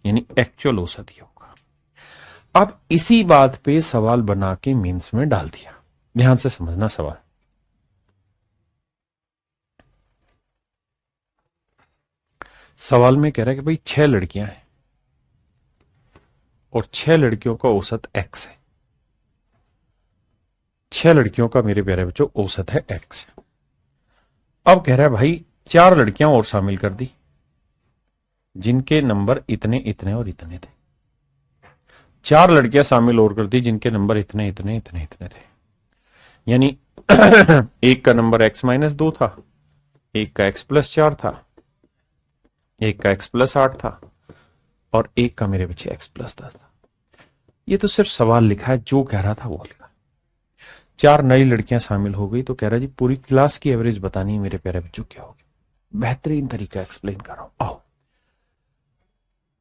यानी एक्चुअल औसत ही होगा। अब इसी बात पे सवाल बना के मीन्स में डाल दिया। ध्यान से समझना सवाल। सवाल में कह रहा है कि भाई 6 लड़कियां हैं और 6 लड़कियों का औसत x है। 6 लड़कियों का मेरे प्यारे बच्चों औसत है x। अब कह रहा है भाई 4 लड़कियां और शामिल कर दी जिनके नंबर इतने इतने और इतने थे। 4 लड़कियां शामिल और कर दी जिनके नंबर इतने इतने इतने इतने थे, यानी एक का नंबर x-2 था, एक का x+4 था, एक का x+8 था और एक का मेरे बच्चे x+10 था। ये तो सिर्फ सवाल लिखा है, जो कह रहा था वो लिखा। 4 नई लड़कियां शामिल हो गई तो कह रहा जी पूरी क्लास की एवरेज बतानी है मेरे प्यारे बच्चों, क्या होगी। बेहतरीन तरीका एक्सप्लेन कर रहा हूं, आओ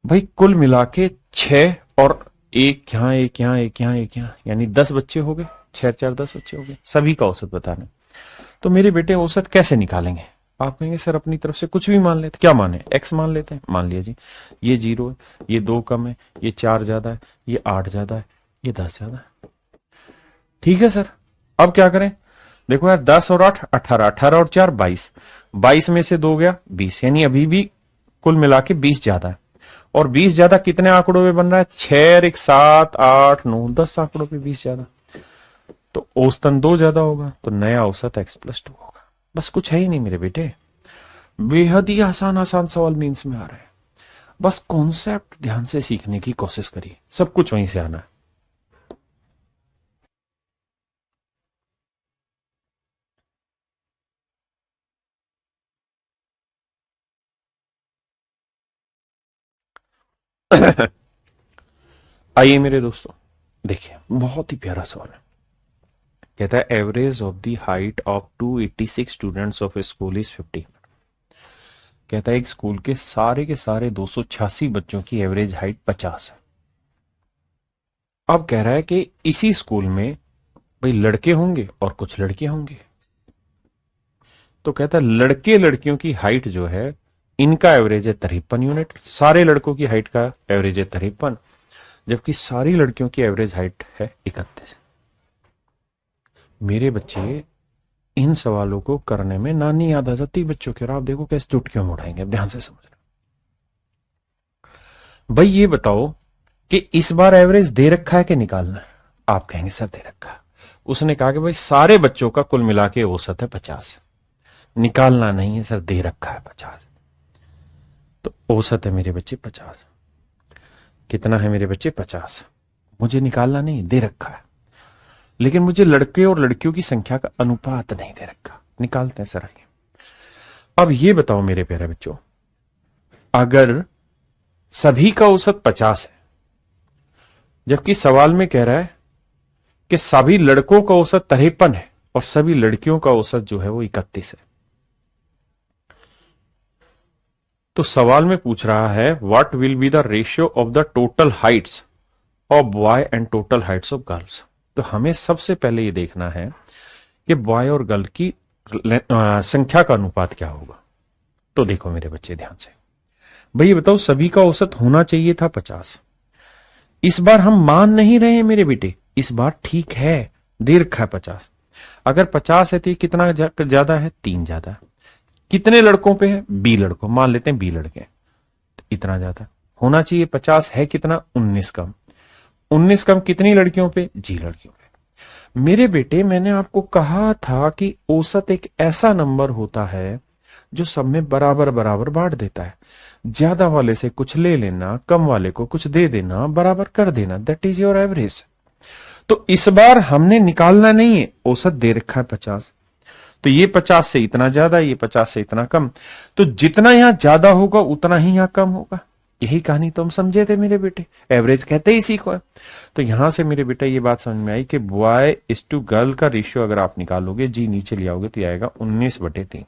भाई। कुल मिला के 6 और एक यहां एक यहां एक यहां एक यहां, यानी 10 बच्चे हो गए। 6 4 10 बच्चे हो गए, सभी का औसत बताना। तो मेरे बेटे औसत कैसे निकालेंगे। आप कहेंगे सर अपनी तरफ से कुछ भी मान लेते। क्या माने, x मान लेते हैं। मान लिया जी, ये 0 है, ये 2 कम है, ये 4 ज्यादा है, ये 8 ज्यादा है, ये 10 ज्यादा है। ठीक है सर, अब क्या करें। देखो यार 10 और 8 18, 18 और 4 22, 22 में से 2 गया 20, यानी अभी भी कुल मिला के 20 ज्यादा है। और 20 ज्यादा कितने आंकड़ों में बन रहा है, 6 और 1 7 8 9 10 आंकड़ों पे 20 ज्यादा। तो औसतन 2 ज्यादा होगा, तो नया औसत x+2 होगा। बस कुछ है ही नहीं मेरे बेटे, बेहद ही आसान आसान सवाल मीन्स में आ रहे हैं। बस कॉन्सेप्ट ध्यान से सीखने की कोशिश करिए, सब कुछ वहीं से आना है। आइए मेरे दोस्तों, देखिए बहुत ही प्यारा सवाल है। कहता है average of the height of 286 students of A school is 50। कहता है एक स्कूल के सारे 286 बच्चों की एवरेज हाइट 50 है। अब कह रहा है कि इसी स्कूल में भाई लड़के होंगे और कुछ लड़कियां होंगी। तो कहता है लड़के लड़कियों की हाइट जो है इनका एवरेज है 53 यूनिट। सारे लड़कों की हाइट का एवरेज है 53, जबकि सारी लड़कियों की एवरेज हाइट है 31। मेरे बच्चे इन सवालों को करने में नानी याद आ जाती बच्चों की, और आप देखो कैसे चुटकियों में उठाएंगे। ध्यान से समझना भाई, ये बताओ कि इस बार एवरेज दे रखा है कि निकालना है। आप कहेंगे सर दे रखा है। उसने कहा कि भाई सारे बच्चों का कुल मिला के औसत है 50, निकालना नहीं है सर, दे रखा है 50। तो औसत है मेरे बच्चे 50। कितना है मेरे बच्चे 50। मुझे निकालना नहीं, दे रखा है, लेकिन मुझे लड़के और लड़कियों की संख्या का अनुपात नहीं दे रखा। निकालते हैं सर, आइए। अब ये बताओ मेरे प्यारे बच्चों, अगर सभी का औसत 50 है, जबकि सवाल में कह रहा है कि सभी लड़कों का औसत 53 है और सभी लड़कियों का औसत जो है वो 31 है, तो सवाल में पूछ रहा है what will be the ratio of the total Heights of boy and total Heights of girls. तो हमें सबसे पहले ये देखना है कि बॉय और गर्ल की संख्या का अनुपात क्या होगा। तो देखो मेरे बच्चे ध्यान से, भाई बताओ सभी का औसत होना चाहिए था 50। इस बार हम मान नहीं रहे हैं मेरे बेटे, इस बार ठीक है दे रखा है 50। अगर 50 है तो कितना ज्यादा है, 3 ज्यादा है। कितने लड़कों पे है, बी लड़कों, मान लेते हैं बी लड़के, तो इतना ज्यादा होना चाहिए। 50 है कितना, 19 कम। 19 कम कितनी लड़कियों पे, जी लड़कियों पे। मेरे बेटे मैंने आपको कहा था कि औसत एक ऐसा नंबर होता है जो सब में बराबर बराबर बांट देता है। ज्यादा वाले से कुछ ले लेना, कम वाले को कुछ दे देना, बराबर कर देना, दैट इज योर एवरेज। तो इस बार हमने निकालना नहीं है, औसत दे रखा है 50। तो ये 50 से इतना ज्यादा, ये 50 से इतना कम, तो जितना यहां ज्यादा होगा उतना ही यहां कम होगा। यही कहानी तो हम समझे थे मेरे बेटे, एवरेज कहते ही इसी को है। तो यहां से मेरे बेटा ये बात समझ में आई कि बॉय इज टू गर्ल का रेशियो अगर आप निकालोगे, जी नीचे ले आओगे तो ये आएगा 19/3।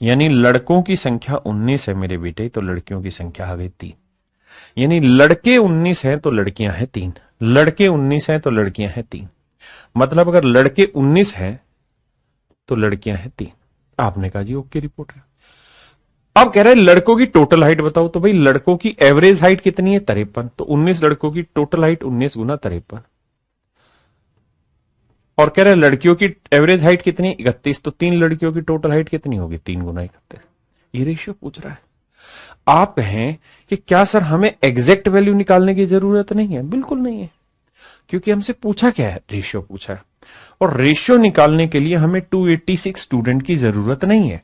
यानी लड़कों की संख्या 19 है मेरे बेटे, तो लड़कियों की संख्या आ गई 3। यानी लड़के 19 हैं तो लड़कियां हैं 3, लड़के 19 हैं तो लड़कियां हैं 3। मतलब अगर लड़के 19 हैं तो लड़कियां हैं 3। आपने कहा जी ओके, रिपोर्ट है। अब कह रहे हैं लड़कों की टोटल हाइट बताओ, तो भाई लड़कों की एवरेज हाइट कितनी है 53, तो 19 लड़कों की टोटल हाइट 19 गुना 53। और कह रहे हैं लड़कियों की एवरेज हाइट कितनी है 31, तो 3 लड़कियों की टोटल हाइट कितनी होगी 3 गुना 31। ये रेशियो पूछ रहा है। आप कहें कि क्या सर हमें एग्जैक्ट वैल्यू निकालने की जरूरत नहीं है? बिल्कुल नहीं है, क्योंकि हमसे पूछा क्या है, रेशियो पूछा है। और रेशियो निकालने के लिए हमें 286 स्टूडेंट की जरूरत नहीं है,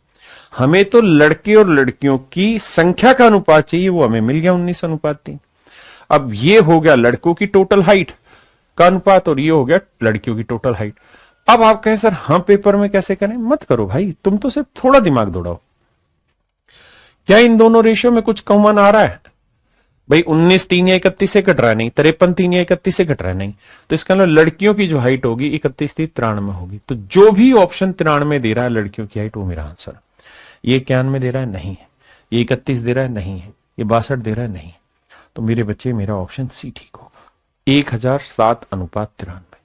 हमें तो लड़के और लड़कियों की संख्या का अनुपात चाहिए, वो हमें मिल गया 19:3। अब ये हो गया लड़कों की टोटल हाइट का अनुपात और ये हो गया लड़कियों की टोटल हाइट। अब आप कहें सर हम पेपर में कैसे करें? मत करो भाई, तुम तो सिर्फ थोड़ा दिमाग दौड़ाओ। क्या इन दोनों रेशियो में कुछ कॉमन आ रहा है? भाई 19 3 या 31 से घट रहा है नहीं, 53 3 या 31 से घट रहा है नहीं, तो इसका मतलब लड़कियों की जो हाइट होगी 31 थी 93 होगी। तो जो भी ऑप्शन 93 दे रहा है लड़कियों की हाइट, वो मेरा आंसर। ये 91 दे रहा है, नहीं है। ये 31 दे रहा है, नहीं है। ये 62 दे रहा है, नहीं है। तो मेरे बच्चे मेरा ऑप्शन सी ठीक होगा, 1007:93।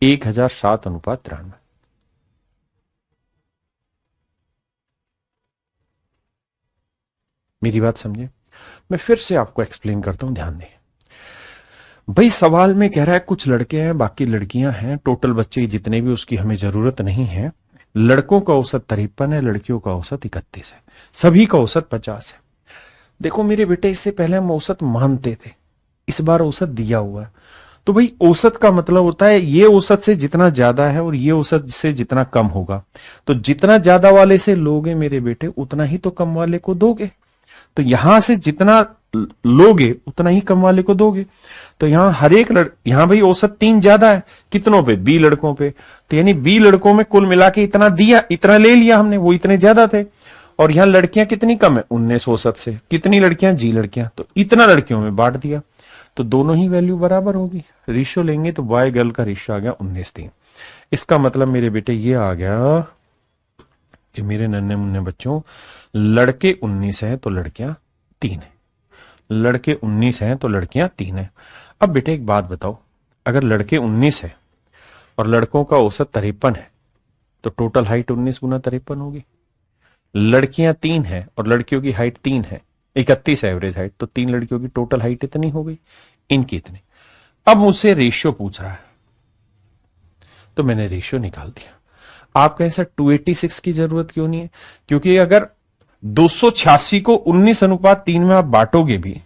1007:93। मेरी बात समझे? मैं फिर से आपको एक्सप्लेन करता हूं, ध्यान दें। भाई सवाल में कह रहा है कुछ लड़के हैं बाकी लड़कियां हैं, टोटल बच्चे जितने भी उसकी हमें जरूरत नहीं है। लड़कों का औसत 53 है, लड़कियों का औसत 31 है, सभी का औसत 50 है। देखो मेरे बेटे, इससे पहले हम औसत मानते थे, इस बार औसत दिया हुआ है। तो भाई औसत का मतलब होता है ये औसत से जितना ज्यादा है और ये औसत से जितना कम होगा। तो जितना ज्यादा वाले से लोगे मेरे बेटे, उतना ही तो कम वाले को दोगे। तो यहां से जितना लोगे उतना ही कम वाले को दोगे। तो यहां हर एक यहां भाई औसत 3 ज्यादा है, कितनों पे? 20 लड़कों पे। तो यानी 20 लड़कों में कुल मिला के इतना दिया, इतना ले लिया हमने, वो इतने ज्यादा थे। और यहां लड़कियां कितनी कम है 19 औसत से, कितनी लड़कियां? जी लड़कियां, तो इतना लड़कियों में बांट दिया। तो दोनों ही वैल्यू बराबर होगी। रेशियो लेंगे तो बॉय गर्ल का रेशियो आ गया 19:3। इसका मतलब मेरे बेटे ये आ गया कि मेरे नन्हे मुन्ने बच्चों, लड़के 19 हैं तो लड़कियां 3 है, लड़के 19 हैं तो लड़कियां 3 है। अब बेटे एक बात बताओ, अगर लड़के 19 है और लड़कों का औसत 53 है, तो टोटल हाइट 19 गुना 53 होगी। लड़कियां 3 है और लड़कियों की हाइट 3 है, 31 एवरेज हाइट, तो 3 लड़कियों की टोटल हाइट इतनी हो गई, इनकी इतनी। अब मुझसे रेशियो पूछ रहा है, तो मैंने रेशियो निकाल दिया। आप कहें सर 286 की जरूरत क्यों नहीं है? क्योंकि अगर 286 को 19:3 में आप बांटोगे भी,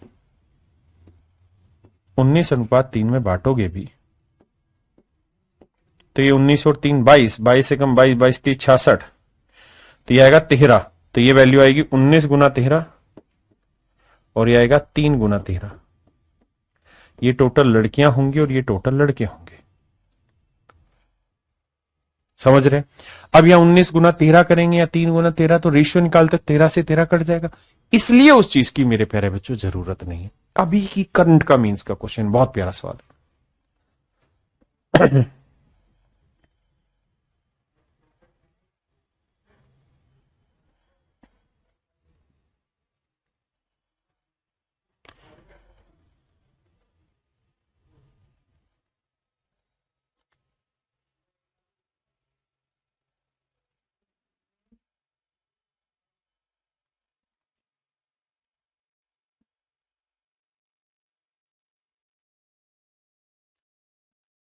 19:3 में बांटोगे भी, तो ये 19 और 3 22, 22 से कम 22, 22 3 66, तो ये आएगा 13। तो ये वैल्यू आएगी 19 गुना 13 और ये आएगा 3 गुना 13। ये टोटल लड़कियां होंगी और ये टोटल लड़के होंगे। समझ रहे? अब यहां 19 गुना 13 करेंगे या 3 गुना 13, तो रेशियो निकालते 13 से 13 कट जाएगा। इसलिए उस चीज की मेरे प्यारे बच्चों जरूरत नहीं है। अभी की करंट का मीन्स का क्वेश्चन, बहुत प्यारा सवाल है।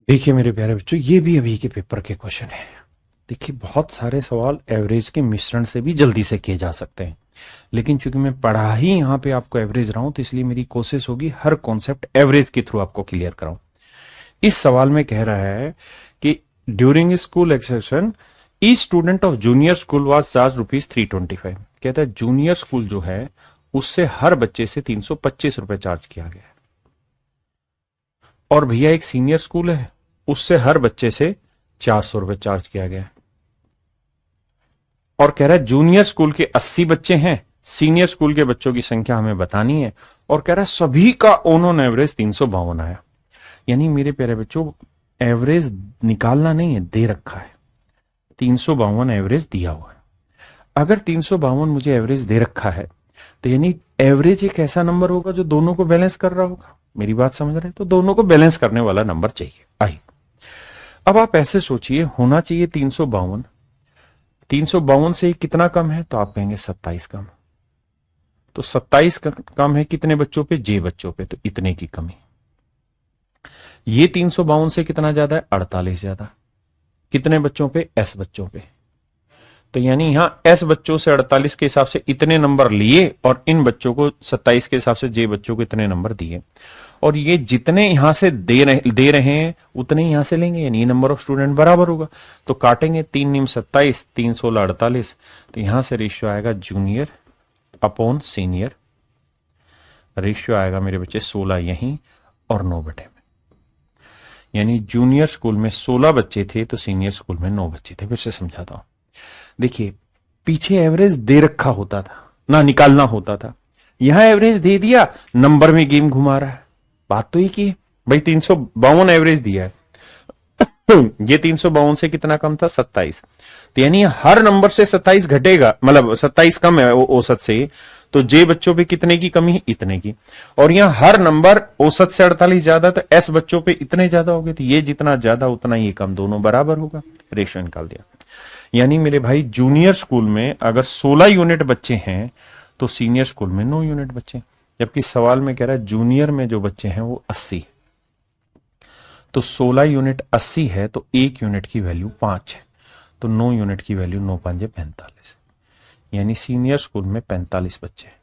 देखिए मेरे प्यारे बच्चों, ये भी अभी के पेपर के क्वेश्चन है। देखिए बहुत सारे सवाल एवरेज के मिश्रण से भी जल्दी से किए जा सकते हैं, लेकिन चूंकि मैं पढ़ा ही यहां पे आपको एवरेज रहा हूं, तो इसलिए मेरी कोशिश होगी हर कॉन्सेप्ट एवरेज के थ्रू आपको क्लियर कराऊं। इस सवाल में कह रहा है कि during school excursion each student of junior school was charge ₹325। कहता है जूनियर स्कूल जो है उससे हर बच्चे से 325 रुपए चार्ज किया गया है। और भैया एक सीनियर स्कूल है, उससे हर बच्चे से 400 रुपए चार्ज किया गया है। और कह रहा है जूनियर स्कूल के 80 बच्चे हैं सीनियर स्कूल के बच्चों की संख्या हमें बतानी है और कह रहा है सभी का ऑन एवरेज 352 आया। यानी मेरे प्यारे बच्चों एवरेज निकालना नहीं है, दे रखा है 352 एवरेज दिया हुआ है। अगर 352 मुझे एवरेज दे रखा है तो यानी एवरेज एक ऐसा नंबर होगा जो दोनों को बैलेंस कर रहा होगा। मेरी बात समझ रहे हैं? तो दोनों को बैलेंस करने वाला नंबर चाहिए। आइए अब आप ऐसे सोचिए, होना चाहिए 352, 352 से कितना कम है तो आप कहेंगे 27 कम। तो 27 कम है कितने बच्चों पे? जे बच्चों पे, तो इतने की कमी। ये 352 से कितना ज्यादा है? 48 ज्यादा। कितने बच्चों पे? एस बच्चों पे। तो यानी यहां एस बच्चों से 48 के हिसाब से इतने नंबर लिए और इन बच्चों को 27 के हिसाब से जे बच्चों को इतने नंबर दिए, और ये जितने यहां से दे रहे हैं उतने यहां से लेंगे, यानी नंबर ऑफ स्टूडेंट बराबर होगा। तो काटेंगे 3 नीम 27, 3 16 48, तो यहां से रेशियो आएगा जूनियर अपॉन सीनियर। रेशियो आएगा मेरे बच्चे 16 यहीं और 9 बटे में। यानी जूनियर स्कूल में 16 बच्चे थे तो सीनियर स्कूल में 9 बच्चे थे। फिर से समझाता हूं, देखिए पीछे एवरेज दे रखा होता था ना, निकालना होता था। यहां एवरेज दे दिया, नंबर में गेम घुमा रहा है। बात तो एक ही है भाई, 352 एवरेज दिया है ये 352 से कितना कम था? 27। तो यानी हर नंबर से 27 घटेगा, मतलब 27 कम है औसत से, तो जे बच्चों पे कितने की कमी है? इतने की। और यहां हर नंबर औसत से 48 ज्यादा, तो एस बच्चों पे इतने ज्यादा हो गए, तो ये जितना ज्यादा उतना ही कम, दोनों बराबर होगा। रेशियो निकाल दिया। यानी मेरे भाई जूनियर स्कूल में अगर 16 यूनिट बच्चे हैं तो सीनियर स्कूल में 9 यूनिट बच्चे, जबकि सवाल में कह रहा है जूनियर में जो बच्चे हैं वो 80। तो 16 यूनिट 80 है तो 1 यूनिट की वैल्यू 5 है, तो 9 यूनिट की वैल्यू 9 5 45। यानी सीनियर स्कूल में 45 बच्चे हैं।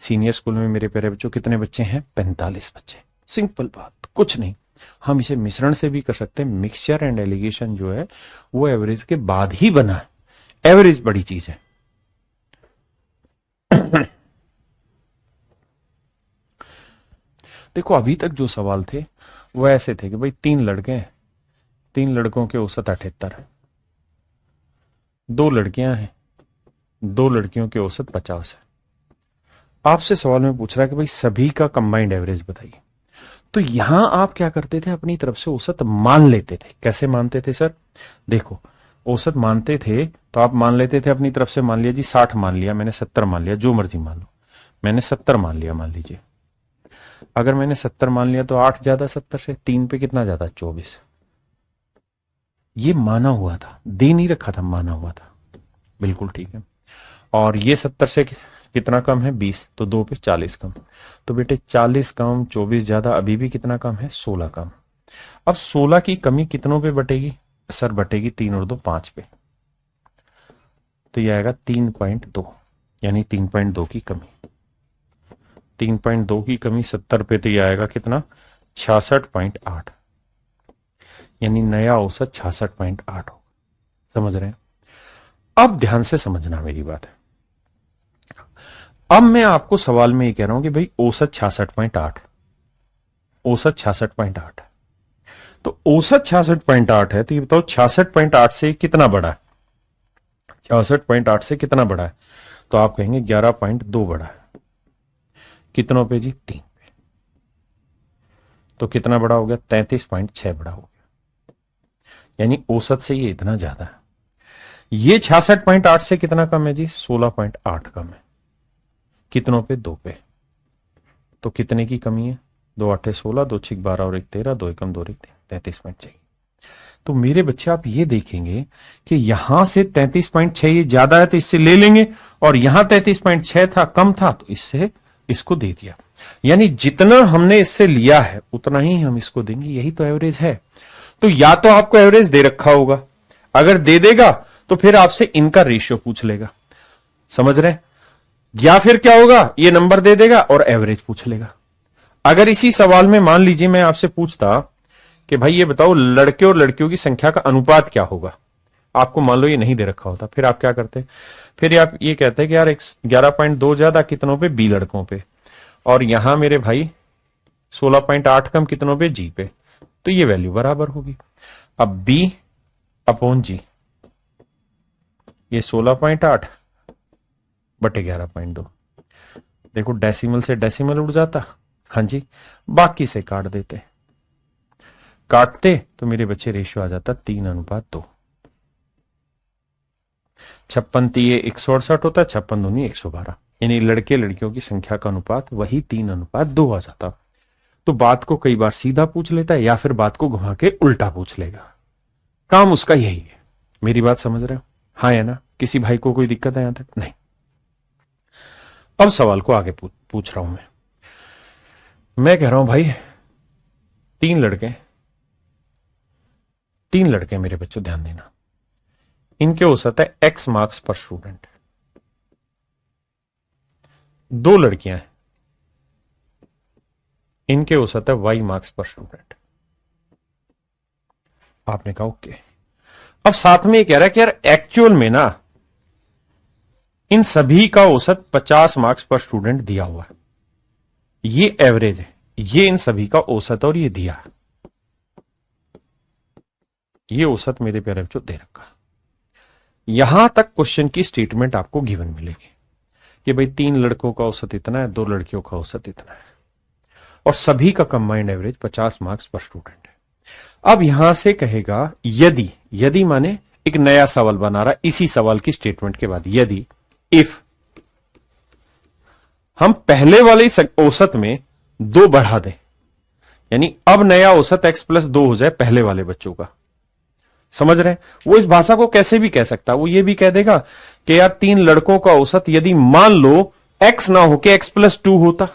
सीनियर स्कूल में मेरे प्यारे बच्चों कितने बच्चे हैं? 45 बच्चे। सिंपल बात, कुछ नहीं। हम इसे मिश्रण से भी कर सकते हैं। मिक्सचर एंड एलिगेशन जो है वो एवरेज के बाद ही बना है। एवरेज बड़ी चीज है। देखो अभी तक जो सवाल थे वो ऐसे थे कि भाई 3 लड़के हैं, 3 लड़कों के औसत 78 है, 2 लड़कियां हैं, 2 लड़कियों के औसत 50 है। आपसे सवाल में पूछ रहा है कि भाई सभी का कंबाइंड एवरेज बताइए। तो यहां आप क्या करते थे? अपनी तरफ से औसत मान लेते थे। कैसे मानते थे सर? देखो औसत मानते थे तो आप मान लेते थे अपनी तरफ से। मान लिया जी 60 मान लिया, मैंने 70 मान लिया, जो मर्जी मान लो। मैंने 70 मान लिया, मान लीजिए। अगर मैंने 70 मान लिया तो 8 ज्यादा 70 से, 3 पे कितना ज्यादा? 24। ये माना हुआ था, दे नहीं रखा था, माना हुआ था। बिल्कुल ठीक है। और ये 70 से कितना कम है? 20, तो 2 पे 40 कम। तो बेटे 40 कम 24 ज्यादा, अभी भी कितना कम है? 16 कम। अब 16 की कमी कितनों पे बटेगी सर? बटेगी 3 और 2 5 पे। तो यह आएगा 3.2, यानी 3.2 की कमी। 3.2 की कमी 70 पे, तो यह आएगा कितना? 66.8। यानी नया औसत 66.8 होगा। समझ रहे हैं? अब ध्यान से समझना मेरी बात है। अब मैं आपको सवाल में ये कह रहा हूं कि भाई औसत 66.8, औसत 66.8 है। तो औसत 66.8 है, तो ये बताओ 66.8 से कितना बड़ा है? 66.8 से कितना बड़ा है? तो आप कहेंगे 11.2 बड़ा है। कितनों पे जी? 3 पे। तो कितना बड़ा हो गया? 33.6 बड़ा हो गया। यानी औसत से ये इतना ज्यादा है। ये 66.8 से कितना कम है जी? 16.8 कम है। कितनों पे? 2 पे। तो कितने की कमी है? 2 8 16, 2 6 12 और 1 13, 2 एकम 2 33.6। तो मेरे बच्चे आप ये देखेंगे कि यहां से 33.6 ये ज्यादा है तो इससे ले लेंगे, और यहां 33.6 था, कम था, तो इससे इसको दे दिया। यानी जितना हमने इससे लिया है उतना ही हम इसको देंगे। यही तो एवरेज है। तो या तो आपको एवरेज दे रखा होगा, अगर दे देगा तो फिर आपसे इनका रेशियो पूछ लेगा। समझ रहे हैं? या फिर क्या होगा? ये नंबर दे देगा और एवरेज पूछ लेगा। अगर इसी सवाल में मान लीजिए मैं आपसे पूछता कि भाई ये बताओ लड़के और लड़कियों की संख्या का अनुपात क्या होगा, आपको मान लो ये नहीं दे रखा होता, फिर आप क्या करते? फिर आप ये कहते कि यार 11.2 ज्यादा कितनों पे? बी लड़कों पे। और यहां मेरे भाई 16.8 कम कितनों पे? जी पे। तो ये वैल्यू बराबर होगी। अब बी अपॉन जी, ये 16.8 बटे 11.2। देखो डेसिमल से डेसिमल उड़ जाता, हाँ जी, बाकी से काट देते, काटते तो मेरे बच्चे रेशियो आ जाता 3:2। 56 होता है, 56 दूनी 112, यानी लड़के लड़कियों की संख्या का अनुपात वही 3:2 आ जाता। तो बात को कई बार सीधा पूछ लेता है या फिर बात को घुमा के उल्टा पूछ लेगा, काम उसका यही है। मेरी बात समझ रहे हो? हाँ या ना? किसी भाई को कोई दिक्कत है यहां तक? नहीं। अब सवाल को आगे पूछ रहा हूं मैं कह रहा हूं भाई, तीन लड़के मेरे बच्चों, ध्यान देना, इनके औसत है x मार्क्स पर स्टूडेंट। दो लड़कियां हैं, इनके औसत है y मार्क्स पर स्टूडेंट। आपने कहा ओके। अब साथ में ये कह रहा है कि यार एक्चुअल में ना इन सभी का औसत 50 मार्क्स पर स्टूडेंट दिया हुआ है, ये एवरेज है, ये इन सभी का औसत और ये दिया है, ये औसत मेरे प्यारे बच्चों दे रखा। यहां तक क्वेश्चन की स्टेटमेंट आपको गिवन मिलेगी कि भाई 3 लड़कों का औसत इतना है, 2 लड़कियों का औसत इतना है, और सभी का कंबाइंड एवरेज 50 मार्क्स पर स्टूडेंट है। अब यहां से कहेगा यदि माने एक नया सवाल बना रहा, इसी सवाल की स्टेटमेंट के बाद, यदि इफ हम पहले वाले औसत में 2 बढ़ा दें, यानी अब नया औसत x+2 हो जाए पहले वाले बच्चों का, समझ रहे हैं? वो इस भाषा को कैसे भी कह सकता है, वो ये भी कह देगा कि यार 3 लड़कों का औसत यदि मान लो x ना होके x+2 होता,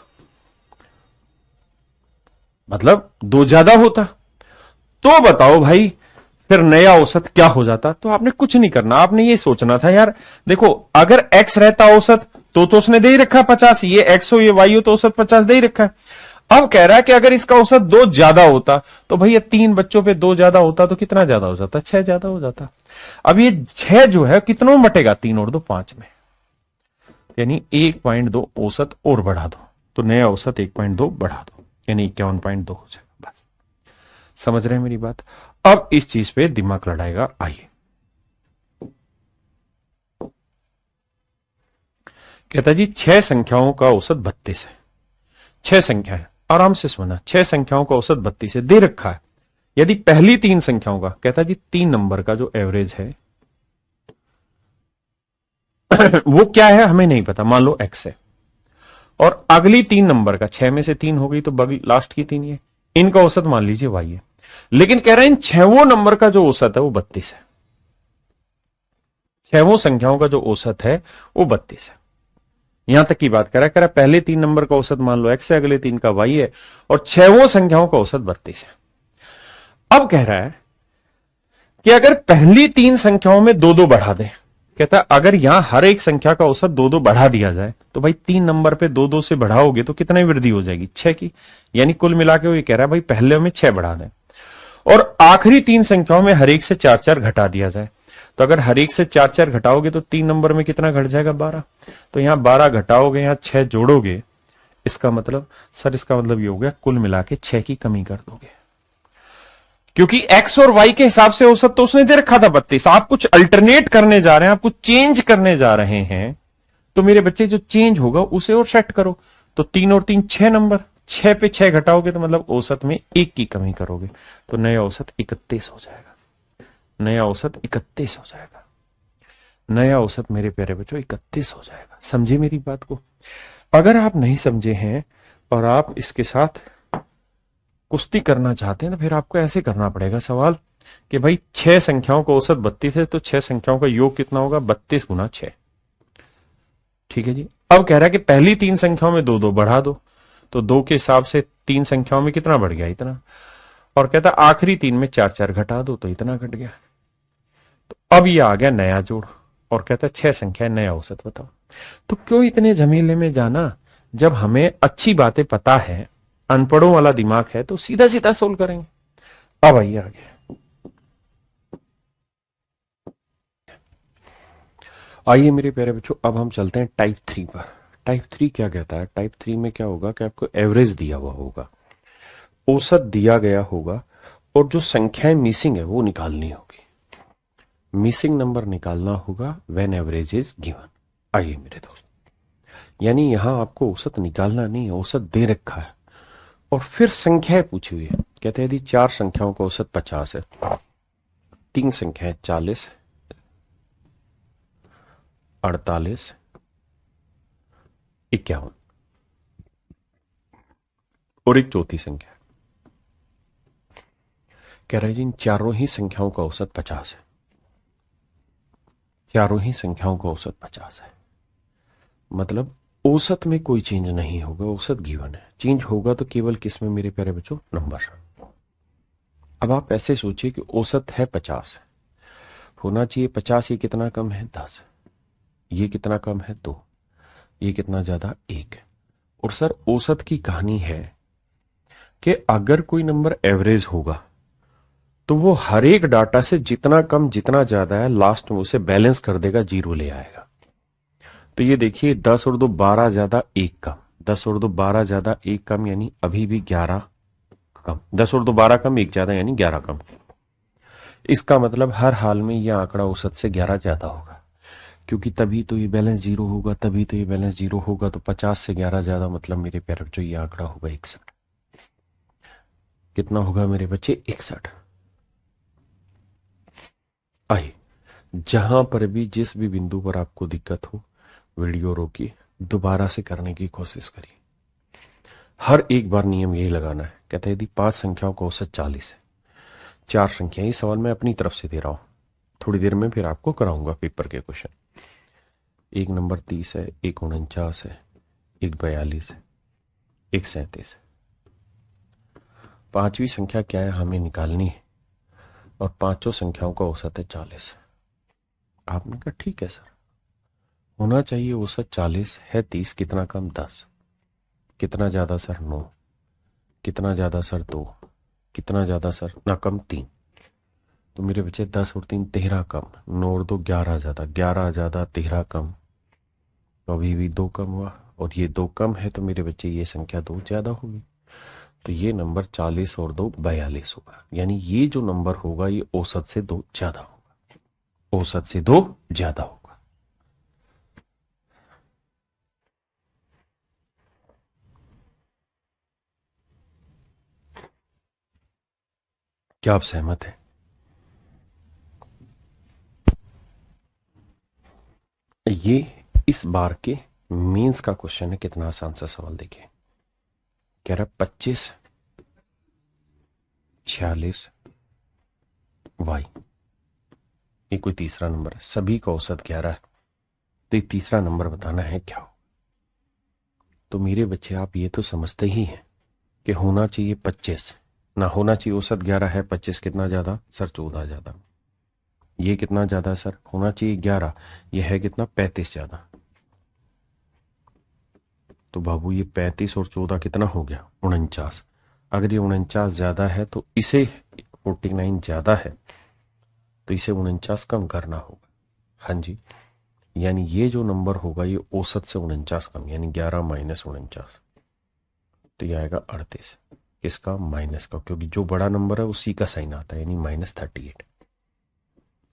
मतलब 2 ज्यादा होता, तो बताओ भाई फिर नया औसत क्या हो जाता? तो आपने कुछ नहीं करना, आपने ये सोचना था यार देखो, अगर x रहता औसत तो उसने दे ही रखा 50, ये x हो ये y हो तो औसत 50 दे ही रखा है। अब कह रहा है कि अगर इसका औसत 2 ज्यादा होता तो भैया 3 बच्चों पे 2 ज्यादा होता तो कितना ज्यादा हो जाता? 6 ज्यादा हो जाता। अब ये 6 जो है कितनों मटेगा? 3 और 2 5 में, यानी 1.2 औसत और बढ़ा दो तो नया औसत 1.2 बढ़ा दो, यानी 51.2 हो जाएगा। बस समझ रहे हैं मेरी बात? अब इस चीज पे दिमाग लड़ाएगा। आइए, कहता जी 6 संख्याओं का औसत 32 है। 6 संख्या है, आराम से सुना, 6 संख्याओं का औसत 32 है, दे रखा है। यदि पहली 3 संख्याओं का, कहता जी 3 नंबर का जो एवरेज है वो क्या है हमें नहीं पता, मान लो x है, और अगली 3 नंबर का, 6 में से 3 हो गई तो बगी लास्ट की 3 है, इनका औसत मान लीजिए y है। लेकिन कह रहे हैं इन 6 नंबर का जो औसत है वो 32 है, 6 संख्याओं का जो औसत है वो 32 है। यहां तक की बात कह रहा है पहले 3 नंबर का औसत मान लो x है, अगले 3 का y है, और 6 संख्याओं का औसत 32 है। अब कह रहा है कि अगर पहली 3 संख्याओं में 2-2 बढ़ा दें, कहता है अगर यहां हर एक संख्या का औसत 2-2 बढ़ा दिया जाए तो भाई 3 नंबर पे 2-2 से बढ़ाओगे तो कितनी वृद्धि हो जाएगी? 6 की। यानी कुल मिला के वो ये कह रहा है भाई पहले में 6 बढ़ा दें और आखिरी 3 संख्याओं में हर एक से 4-4 घटा दिया जाए, तो अगर हर एक से 4-4 घटाओगे तो 3 नंबर में कितना घट जाएगा? 12। तो यहां 12 घटाओगे, यहां 6 जोड़ोगे, इसका मतलब सर, इसका मतलब ये हो गया कुल मिला के 6 की कमी कर दोगे, क्योंकि x और y के हिसाब से औसत तो उसने दे रखा था 32। आप कुछ अल्टरनेट करने जा रहे हैं, आप कुछ चेंज करने जा रहे हैं, तो मेरे बच्चे जो चेंज होगा उसे और सेट करो। तो 3 और 3 6 नंबर, 6 पे 6 घटाओगे तो मतलब औसत में 1 की कमी करोगे, तो नया औसत 31 हो जाएगा। नया औसत 31 हो जाएगा। नया औसत मेरे प्यारे बच्चों 31 हो जाएगा। समझे मेरी बात को? अगर आप नहीं समझे हैं और आप इसके साथ कुश्ती करना चाहते हैं तो फिर आपको ऐसे करना पड़ेगा सवाल कि भाई 6 संख्याओं का औसत 32 है तो 6 संख्याओं का योग कितना होगा? 32 गुना 6। ठीक है जी। अब कह रहा है कि पहली 3 संख्याओं में 2-2 बढ़ा दो, तो 2 के हिसाब से 3 संख्याओं में कितना बढ़ गया? इतना। और कहता आखिरी 3 में 4-4 घटा दो तो इतना घट गया। तो अब ये आ गया नया जोड़, और कहता 6 संख्या नया औसत बताओ। तो क्यों इतने झमेले में जाना, जब हमें अच्छी बातें पता है, अनपढ़ों वाला दिमाग है, तो सीधा सीधा सोल्व करेंगे। अब आइए आगे। आइए मेरे प्यारे बच्चों, अब हम चलते हैं टाइप 3 पर। टाइप 3 क्या कहता है? टाइप 3 में क्या होगा कि आपको एवरेज दिया हुआ होगा, औसत दिया गया होगा, और जो संख्याएं मिसिंग है वो निकालनी होगी। मिसिंग नंबर निकालना होगा व्हेन एवरेज इज गिवन। आइए मेरे दोस्त, यानी यहां आपको औसत निकालना नहीं है, औसत दे रखा है और फिर संख्याएं पूछी हुई है। कहते हैं यदि 4 संख्याओं का औसत 50 है, 3 संख्याएं 40, 48, 51 और एक चौथी संख्या। कह रहे हैं जी इन चारों ही संख्याओं का औसत 50 है, चारों ही संख्याओं का औसत 50 है। मतलब औसत में कोई चेंज नहीं होगा, औसत गिवन है। चेंज होगा तो केवल किस में मेरे प्यारे बच्चों? नंबर। अब आप ऐसे सोचिए कि औसत है 50, होना चाहिए 50, ये कितना कम है? 10, ये कितना कम है? 2, ये कितना ज्यादा? 1। और सर औसत की कहानी है कि अगर कोई नंबर एवरेज होगा तो वो हर एक डाटा से जितना कम जितना ज्यादा है लास्ट में उसे बैलेंस कर देगा, जीरो ले आएगा। तो ये देखिए 10 और 2 12 ज्यादा 1 कम, 10 और 2 12 ज्यादा 1 कम यानी अभी भी 11 कम, 10 और 2 12 कम 1 ज्यादा यानी 11 कम। इसका मतलब हर हाल में यह आंकड़ा औसत से 11 ज्यादा होगा, क्योंकि तभी तो ये बैलेंस जीरो होगा, तभी तो ये बैलेंस जीरो होगा। तो 50 से 11 ज्यादा मतलब मेरे प्यारे बच्चों ये आंकड़ा होगा 61। कितना होगा मेरे बच्चे? 61। आइए, जहां पर भी जिस भी बिंदु पर आपको दिक्कत हो, वीडियो रोकिए, दोबारा से करने की कोशिश करिए। हर एक बार नियम यही लगाना है। कहते हैं यदि 5 संख्याओं का औसत 40 है, 4 संख्याएं, ये सवाल मैं अपनी तरफ से दे रहा हूं, थोड़ी देर में फिर आपको कराऊंगा पेपर के क्वेश्चन। एक नंबर 30 है, एक 49 है, एक 42 है, एक 37 है। पांचवी संख्या क्या है हमें निकालनी है और पांचों संख्याओं का औसत है 40। आपने कहा ठीक है सर, होना चाहिए औसत 40 है, 30 कितना कम? 10, कितना ज्यादा सर? 9, कितना ज्यादा सर? 2, कितना ज्यादा सर? ना कम 3। तो मेरे बच्चे 10 और 3 13 कम, 9 और 2 11 ज्यादा, 11 ज्यादा 13 कम, तो अभी भी 2 कम हुआ और ये 2 कम है, तो मेरे बच्चे ये संख्या 2 ज्यादा होगी। तो ये नंबर 40 और 2 42 होगा, यानी ये जो नंबर होगा ये औसत से 2 ज्यादा होगा, औसत से 2 ज्यादा होगा। क्या आप सहमत हैं? ये इस बार के मेंस का क्वेश्चन है। कितना आसान सा सवाल देखिए, कह रहा 25 46 वाई, ये कोई तीसरा नंबर है, सभी का औसत 11 है, तो ये तीसरा नंबर बताना है क्या हो। तो मेरे बच्चे आप ये तो समझते ही हैं कि होना चाहिए 25, ना होना चाहिए औसत 11 है, 25 कितना ज्यादा सर? 14 ज्यादा। ये कितना ज्यादा सर? होना चाहिए 11, ये है कितना? 35 ज्यादा। तो बाबू ये 35 और 14 कितना हो गया? 49। अगर ये 49 ज्यादा है तो इसे 49 ज्यादा है तो इसे 49 कम करना होगा। हाँ जी, यानी ये जो नंबर होगा ये औसत से 49 कम, यानी 11 माइनस 49, तो ये आएगा 38। किसका? माइनस का, क्योंकि जो बड़ा नंबर है उसी का साइन आता है, यानी -38।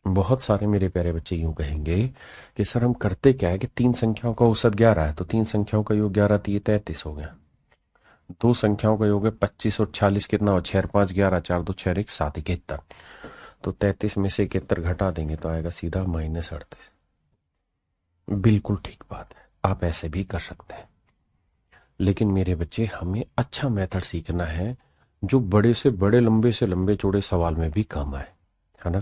बहुत सारे मेरे प्यारे बच्चे यूं कहेंगे कि सर हम करते क्या है कि 3 संख्याओं का औसत 11 है तो 3 संख्याओं का योग 11 तो ये 33 हो गया, 2 संख्याओं का योग है 25 और 46 कितना हो? 6 और 5 11, 4 2 6 1 7 71, तो 33 में से 71 घटा देंगे तो आएगा सीधा -38। बिल्कुल ठीक बात है, आप ऐसे भी कर सकते हैं, लेकिन मेरे बच्चे हमें अच्छा मेथड सीखना है जो बड़े से लंबे चौड़े सवाल में भी काम आए, है ना।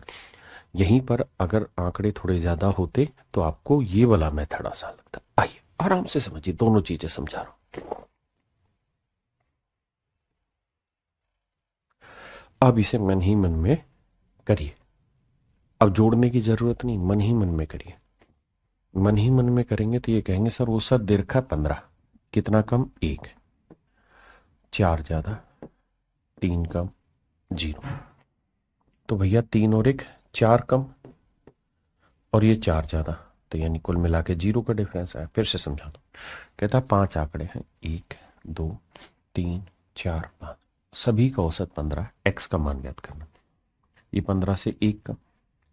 यहीं पर अगर आंकड़े थोड़े ज्यादा होते तो आपको ये वाला मेथड आसान लगता। आइए आराम से समझिए, दोनों चीजें समझा रहा हूं। अब इसे मन ही मन में करिए, अब जोड़ने की जरूरत नहीं, मन ही मन में करिए। मन ही मन में करेंगे तो ये कहेंगे सर औसत दे रखा 15, कितना कम? 1, 4 ज्यादा, 3 कम, 0। तो भैया 3 और 1 4 कम और ये 4 ज्यादा, तो यानी कुल मिला के 0 का डिफरेंस आया। फिर से समझा दो, कहता 5 आंकड़े हैं, 1 2 3 4 5, सभी का औसत 15, एक्स का मान ज्ञात करना। ये 15 से 1 कम,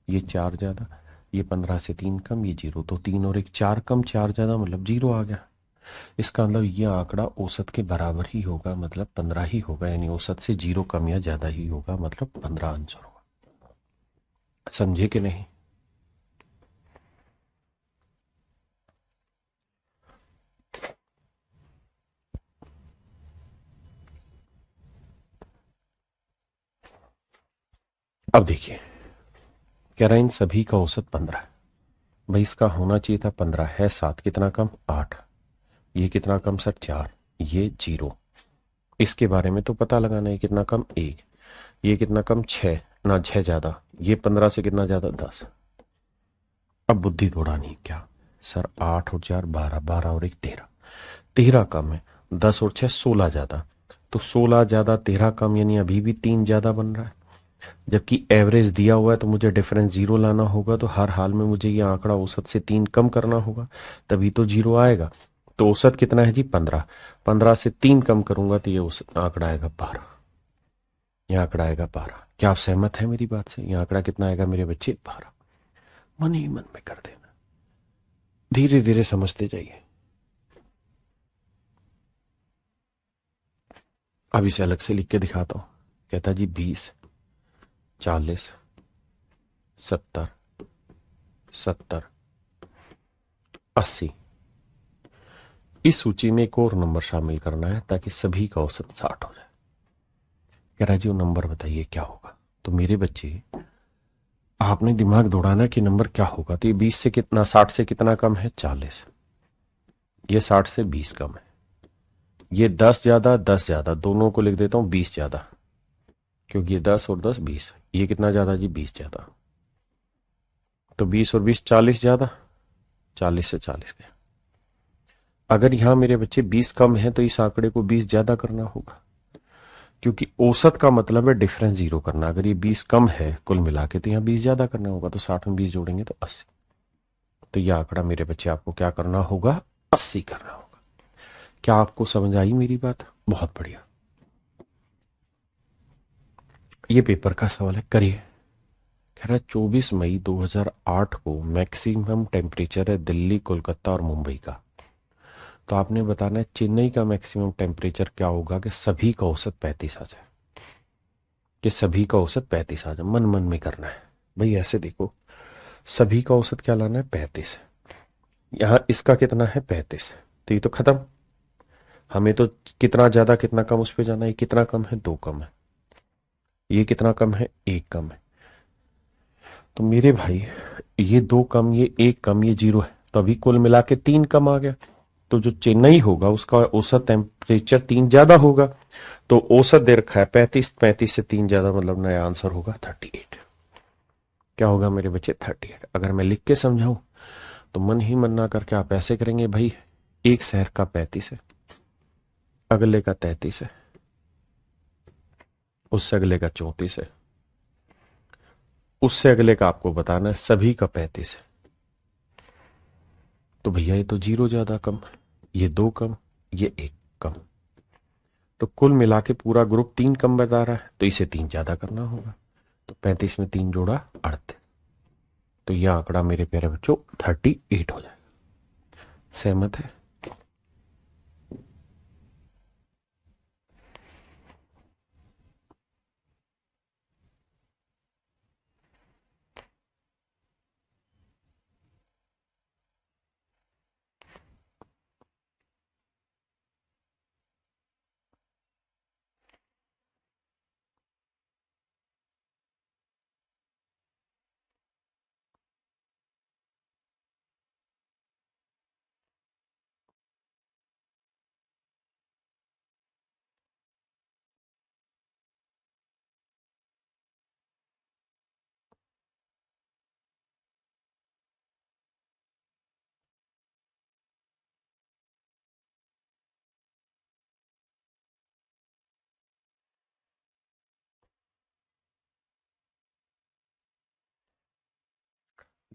ये 4 ज्यादा, ये 15 से 3 कम, ये 0, तो 3 और 1 4 कम, 4 ज्यादा मतलब 0 आ गया। इसका मतलब ये आंकड़ा औसत के बराबर ही होगा, मतलब 15 ही होगा, यानी औसत से 0 कम या ज्यादा ही होगा, मतलब 15 आंसर होगा। समझे कि नहीं? अब देखिए, कह रहा है इन सभी का औसत 15 है। भाई इसका होना चाहिए था 15, है 7, कितना कम 8, ये कितना कम सर 4, ये 0। इसके बारे में तो पता लगाना है, कितना कम 1, ये कितना कम 6, ना 6 ज्यादा, ये 15 से कितना ज्यादा 10। अब बुद्धि दौड़ानी है क्या सर, 8 और 4 12, 12 और 1 13, 13 कम है, 10 और 6 16 ज्यादा, तो 16 ज्यादा 13 कम, यानी अभी भी 3 ज्यादा बन रहा है। जबकि एवरेज दिया हुआ है तो मुझे डिफरेंस 0 लाना होगा, तो हर हाल में मुझे ये आंकड़ा औसत से 3 कम करना होगा, तभी तो 0 आएगा। तो औसत कितना है जी 15, 15 से 3 कम करूंगा तो ये आंकड़ा आएगा 12, ये आंकड़ा आएगा 12। क्या आप सहमत हैं मेरी बात से? ये आंकड़ा कितना आएगा मेरे बच्चे? 12। मन ही मन में कर देना, धीरे धीरे समझते जाइए। अब इसे अलग से लिख के दिखाता हूं। कहता जी 20, 40, 70, 70, 80। इस सूची में एक और नंबर शामिल करना है ताकि सभी का औसत 60 हो जाए। कह रहा जी वो नंबर बताइए क्या होगा। तो मेरे बच्चे, आपने दिमाग दौड़ाना कि नंबर क्या होगा। तो ये 20 से कितना, 60 से कितना कम है? 40। ये 60 से 20 कम है। ये 10 ज्यादा 10 ज्यादा, दोनों को लिख देता हूं 20 ज्यादा, क्योंकि ये 10 और 10 20। ये कितना ज्यादा जी? 20 ज्यादा। तो 20 और 20 40 ज्यादा, 40 से 40 गया। अगर यहां मेरे बच्चे 20 कम है तो इस आंकड़े को 20 ज्यादा करना होगा, क्योंकि औसत का मतलब है डिफरेंस 0 करना। अगर ये 20 कम है कुल मिला के तो यहाँ 20 ज्यादा करना होगा, तो 60 में 20 जोड़ेंगे तो 80। तो यह आंकड़ा मेरे बच्चे आपको क्या करना होगा? 80 करना होगा। क्या आपको समझ आई मेरी बात? बहुत बढ़िया। ये पेपर का सवाल है, करिए। कह रहा है 24 मई 2008 को मैक्सिमम टेम्परेचर है दिल्ली, कोलकाता और मुंबई का। तो आपने बताना है चेन्नई का मैक्सिमम टेम्परेचर क्या होगा कि सभी का औसत 35 आ जाए, कि सभी का औसत 35 आ जाए। मन मन में करना है भाई। ऐसे देखो, सभी का औसत क्या लाना है? 35। यहां इसका कितना है? 35। तो ये तो खत्म। हमें तो कितना ज्यादा कितना कम उस पर जाना है। कितना कम है? 2 कम है। ये कितना कम है? 1 कम है। तो मेरे भाई, ये 2 कम, ये 1 कम, ये 0 है, तो अभी कुल मिला के 3 कम आ गया। तो जो चेन्नई होगा उसका औसत टेम्परेचर 3 ज्यादा होगा। तो औसत दे रखा है 35, 35 से 3 ज्यादा, मतलब नया आंसर होगा 38। क्या होगा मेरे बच्चे? 38। अगर मैं लिख के समझाऊं तो मन ही मन ना करके आप ऐसे करेंगे भाई, एक शहर का 35 है, अगले का 33 है, उससे अगले का 34 है, उससे अगले का आपको बताना है सभी का 35 है। तो भैया ये तो 0 ज्यादा कम, ये 2 कम, ये 1 कम, तो कुल मिला के पूरा ग्रुप 3 कम बता रहा है, तो इसे 3 ज्यादा करना होगा। तो 35 में 3 जोड़ा 38। तो यह आंकड़ा मेरे प्यारे बच्चों 38 हो जाएगा। सहमत है?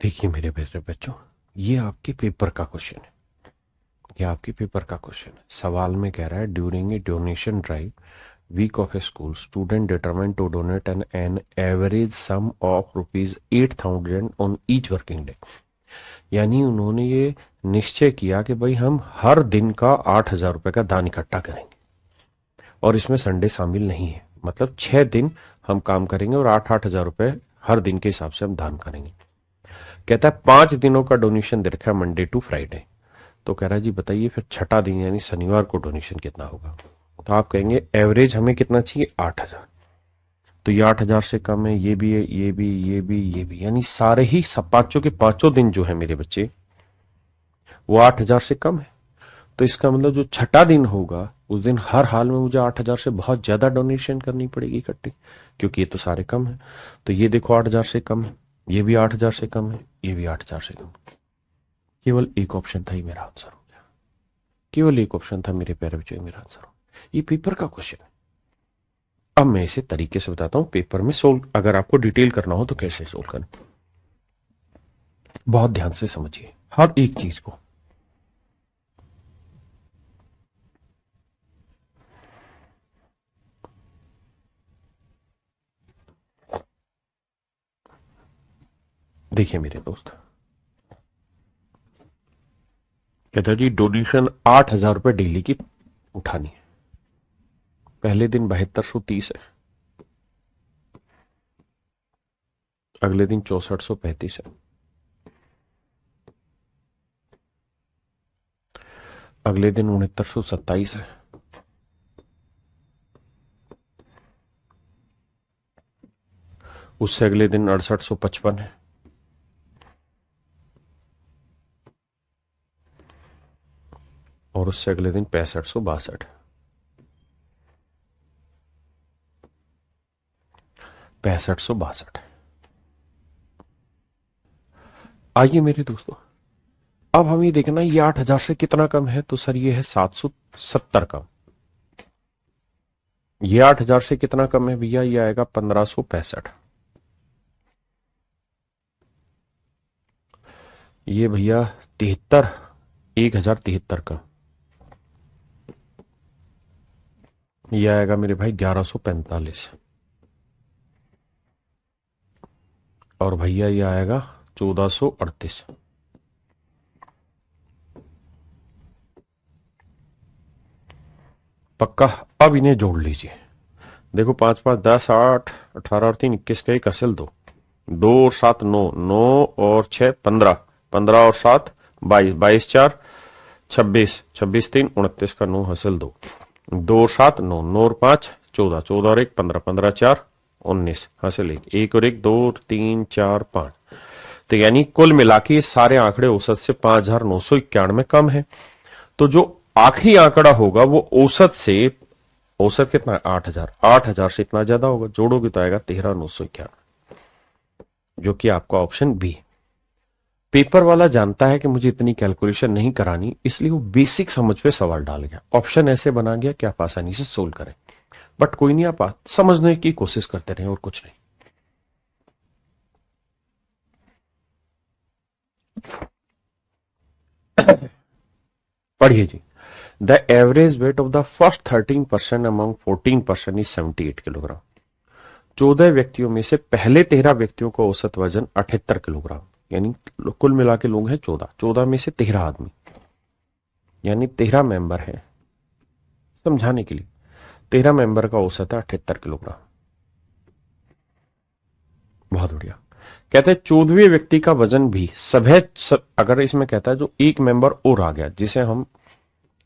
देखिए मेरे प्यारे बच्चों, ये आपके पेपर का क्वेश्चन है। ये आपके पेपर का क्वेश्चन है। सवाल में कह रहा है during a donation drive week of a school, student determined to donate an average sum of rupees 8,000 on each working day. यानी उन्होंने ये निश्चय किया कि भाई हम हर दिन का 8,000 रुपए का दान इकट्ठा करेंगे, और इसमें संडे शामिल नहीं है। मतलब 6 दिन हम काम करेंगे और 8,000 रुपए हर दिन के हिसाब से हम दान करेंगे। कहता है 5 दिनों का डोनेशन दे रखा है, मंडे टू फ्राइडे। तो कह रहा है जी बताइए फिर छठा दिन यानी शनिवार को डोनेशन कितना होगा। तो आप कहेंगे एवरेज हमें कितना चाहिए, 8,000। तो ये 8,000 से कम है, ये भी है, ये भी, ये भी, ये भी, यानी सारे ही सब पांचों के पांचों दिन जो है मेरे बच्चे वो 8,000 से कम है। तो इसका मतलब जो छठा दिन होगा उस दिन हर हाल में मुझे 8,000 से बहुत ज्यादा डोनेशन करनी पड़ेगी इकट्ठी, क्योंकि ये तो सारे कम है। तो ये देखो 8,000 से कम है, ये भी 8,000 से कम है, ये भी 8,000 से कम। केवल एक ऑप्शन था, ये मेरा आंसर हो गया। केवल एक ऑप्शन था मेरे प्यारे बच्चों, मेरा आंसर हो। ये पेपर का क्वेश्चन है। अब मैं इसे तरीके से बताता हूं पेपर में सोल्व, अगर आपको डिटेल करना हो तो कैसे सोल्व करें। बहुत ध्यान से समझिए हर एक चीज को। देखिए मेरे दोस्त, कहता जी डोनेशन 8,000 रुपए डेली की उठानी है। पहले दिन 7230 है, अगले दिन 6435 है, अगले दिन 6927 है, उससे अगले दिन 6855 है, और उससे अगले दिन 6562 है। 6562 है। आइए मेरे दोस्तों, अब हमें देखना ये 8,000 से कितना कम है। तो सर ये है 770 कम। ये 8,000 से कितना कम है भैया, ये आएगा 1565। ये भैया 73, 1,073 कम। ये आएगा मेरे भाई 1145। और भैया ये आएगा 1438। पक्का। अब इन्हें जोड़ लीजिए। देखो 5 5 10 8 18 और 3 21 का एक असल 2, 2 और 7 9, 9 और 6 15, 15 और 7 22, 22 4 26, 26 3 29 का 9 हासिल 2, 2 और 7 9, 9 और 5 14, 14 और 1 15, 15 4 19 हासिल 1, 1 और 1 2 और 3 4 5। तो यानी कुल मिला के ये सारे आंकड़े औसत से 5,991 कम है। तो जो आखिरी आंकड़ा होगा वो औसत से, औसत कितना है 8,000, 8,000 से इतना ज्यादा होगा, जोड़ोगे तो आएगा 13,991, जो कि आपका ऑप्शन बी। पेपर वाला जानता है कि मुझे इतनी कैलकुलेशन नहीं करानी, इसलिए वो बेसिक समझ पे सवाल डाल गया, ऑप्शन ऐसे बना गया कि आप आसानी से सोल्व करें। बट कोई नहीं, आप समझने की कोशिश करते रहे और कुछ नहीं। पढ़िए जी। The average weight of the first 13% among 14% is 78 kilogram. 14 व्यक्तियों में से पहले 13 व्यक्तियों का औसत वजन 78 किलोग्राम, यानी कुल मिला के लोग हैं 14, 14 में से 13 आदमी, यानी 13 मेंबर है। समझाने के लिए 13 मेंबर का औसत है 78 किलोग्राम। बहुत बढ़िया। कहते हैं 14वें व्यक्ति का वजन भी अगर इसमें कहता है जो एक मेंबर और आ गया, जिसे हम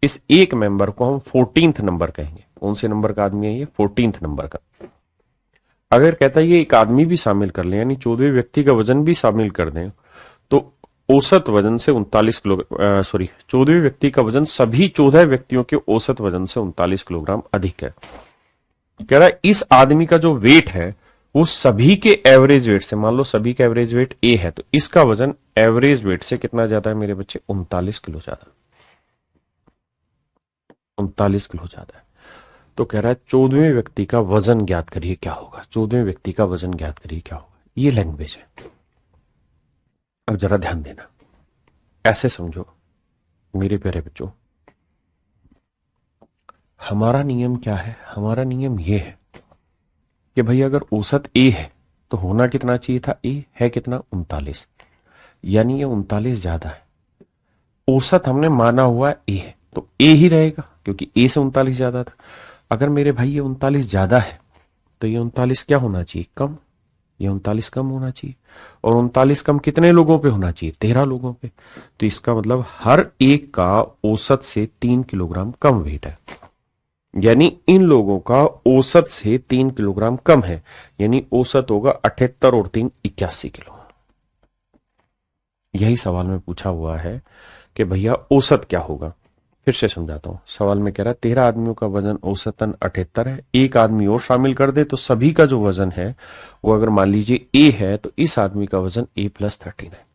इस एक मेंबर को हम 14th नंबर कहेंगे। कौन से नंबर का आदमी है ये, 14th नंबर का। अगर कहता है ये एक आदमी भी शामिल कर ले, यानी 14वें व्यक्ति का वजन भी शामिल कर दें, तो औसत वजन से 39 किलो 14वें व्यक्ति का वजन सभी 14 व्यक्तियों के औसत वजन से 39 किलोग्राम अधिक है। कह रहा है इस आदमी का जो वेट है वो सभी के एवरेज वेट से, मान लो सभी का एवरेज वेट ए है, तो इसका वजन एवरेज वेट से कितना ज्यादा है मेरे बच्चे, 39 किलो ज्यादा, 39 किलो ज्यादा है। तो कह रहा है 14वें व्यक्ति का वजन ज्ञात करिए क्या होगा, 14वें व्यक्ति का वजन ज्ञात करिए क्या होगा। ये लैंग्वेज है। अब जरा ध्यान देना, ऐसे समझो मेरे प्यारे बच्चों, हमारा नियम क्या है, हमारा नियम यह है कि भाई अगर औसत ए है तो होना कितना चाहिए था, ए है कितना 39, यानी ये 39 ज्यादा है। औसत हमने माना हुआ ए है तो ए ही रहेगा क्योंकि ए से 39 ज्यादा था। अगर मेरे भाई ये 39 ज्यादा है तो ये 39 क्या होना चाहिए, कम। ये 39 कम होना चाहिए। और 39 कम कितने लोगों पे होना चाहिए, 13 लोगों पे। तो इसका मतलब हर एक का औसत से 3 किलोग्राम कम वेट है। यानी इन लोगों का औसत से 3 किलोग्राम कम है। यानी औसत होगा 78 और 3 81 किलो। यही सवाल में पूछा हुआ है कि भैया औसत क्या होगा। फिर से समझाता हूं। सवाल में कह रहा है 13 आदमियों का वजन औसतन 78 है, एक आदमी और शामिल कर दे तो सभी का जो वजन है वो अगर मान लीजिए ए है तो इस आदमी का वजन A+13 है।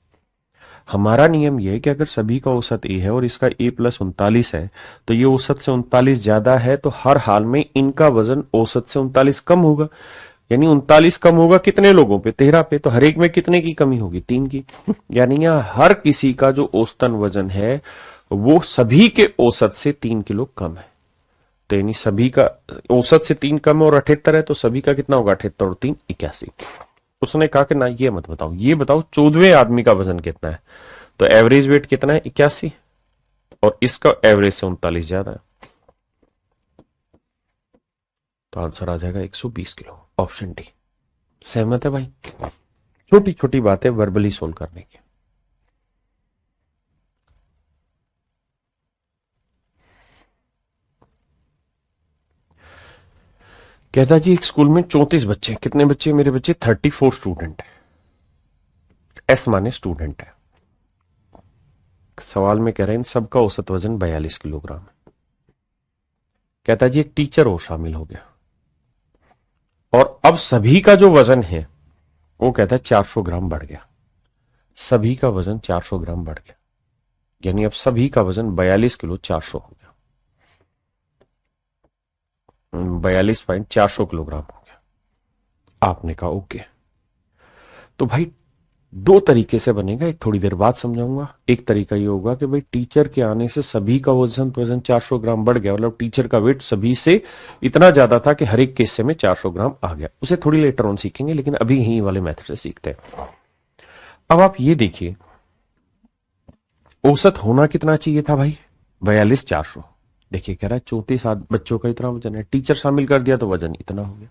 हमारा नियम यह है कि अगर सभी का औसत ए है और इसका A+39 है तो ये औसत से 39 ज्यादा है तो हर हाल में इनका वजन औसत से 39 कम होगा। यानी 39 कम होगा कितने लोगों पे, 13 पे। तो हर एक में कितने की कमी होगी, 3 की। यानी यहां हर किसी का जो औसतन वजन है वो सभी के औसत से 3 किलो कम है। तो यानी सभी का औसत से 3 कम है और 78 है तो सभी का कितना होगा, 78 और 3 81। उसने कहा कि ना ये मत बताओ, ये बताओ 14वें आदमी का वजन कितना है। तो एवरेज वेट कितना है, 81, और इसका एवरेज से 39 ज्यादा है। तो आंसर आ जाएगा 120 किलो, ऑप्शन डी। सहमत है भाई। छोटी छोटी बातें वर्बली सोल्व करने की। कहता जी एक स्कूल में 34 बच्चे, कितने बच्चे मेरे बच्चे, 34 स्टूडेंट है। एस माने स्टूडेंट है। सवाल में कह रहे हैं इन सबका औसत वजन 42 किलोग्राम है। कहता जी एक टीचर और शामिल हो गया और अब सभी का जो वजन है वो कहता है 400 ग्राम बढ़ गया। सभी का वजन 400 ग्राम बढ़ गया। यानी अब सभी का वजन 42 किलो 400 हो गया। 42.400 किलोग्राम हो गया। आपने कहा ओके। तो भाई दो तरीके से बनेगा, एक थोड़ी देर बाद समझाऊंगा। एक तरीका ये होगा कि भाई टीचर के आने से सभी का वजन 400 ग्राम बढ़ गया, मतलब टीचर का वेट सभी से इतना ज्यादा था कि हर एक के हिस्से में 400 ग्राम आ गया। उसे थोड़ी लेटर ऑन सीखेंगे, लेकिन अभी यही वाले मेथड से सीखते हैं। अब आप ये देखिए औसत होना कितना चाहिए था भाई, 42,400। देखिए कह रहा है 34 बच्चों का इतना वजन है, टीचर शामिल कर दिया तो वजन इतना हो गया।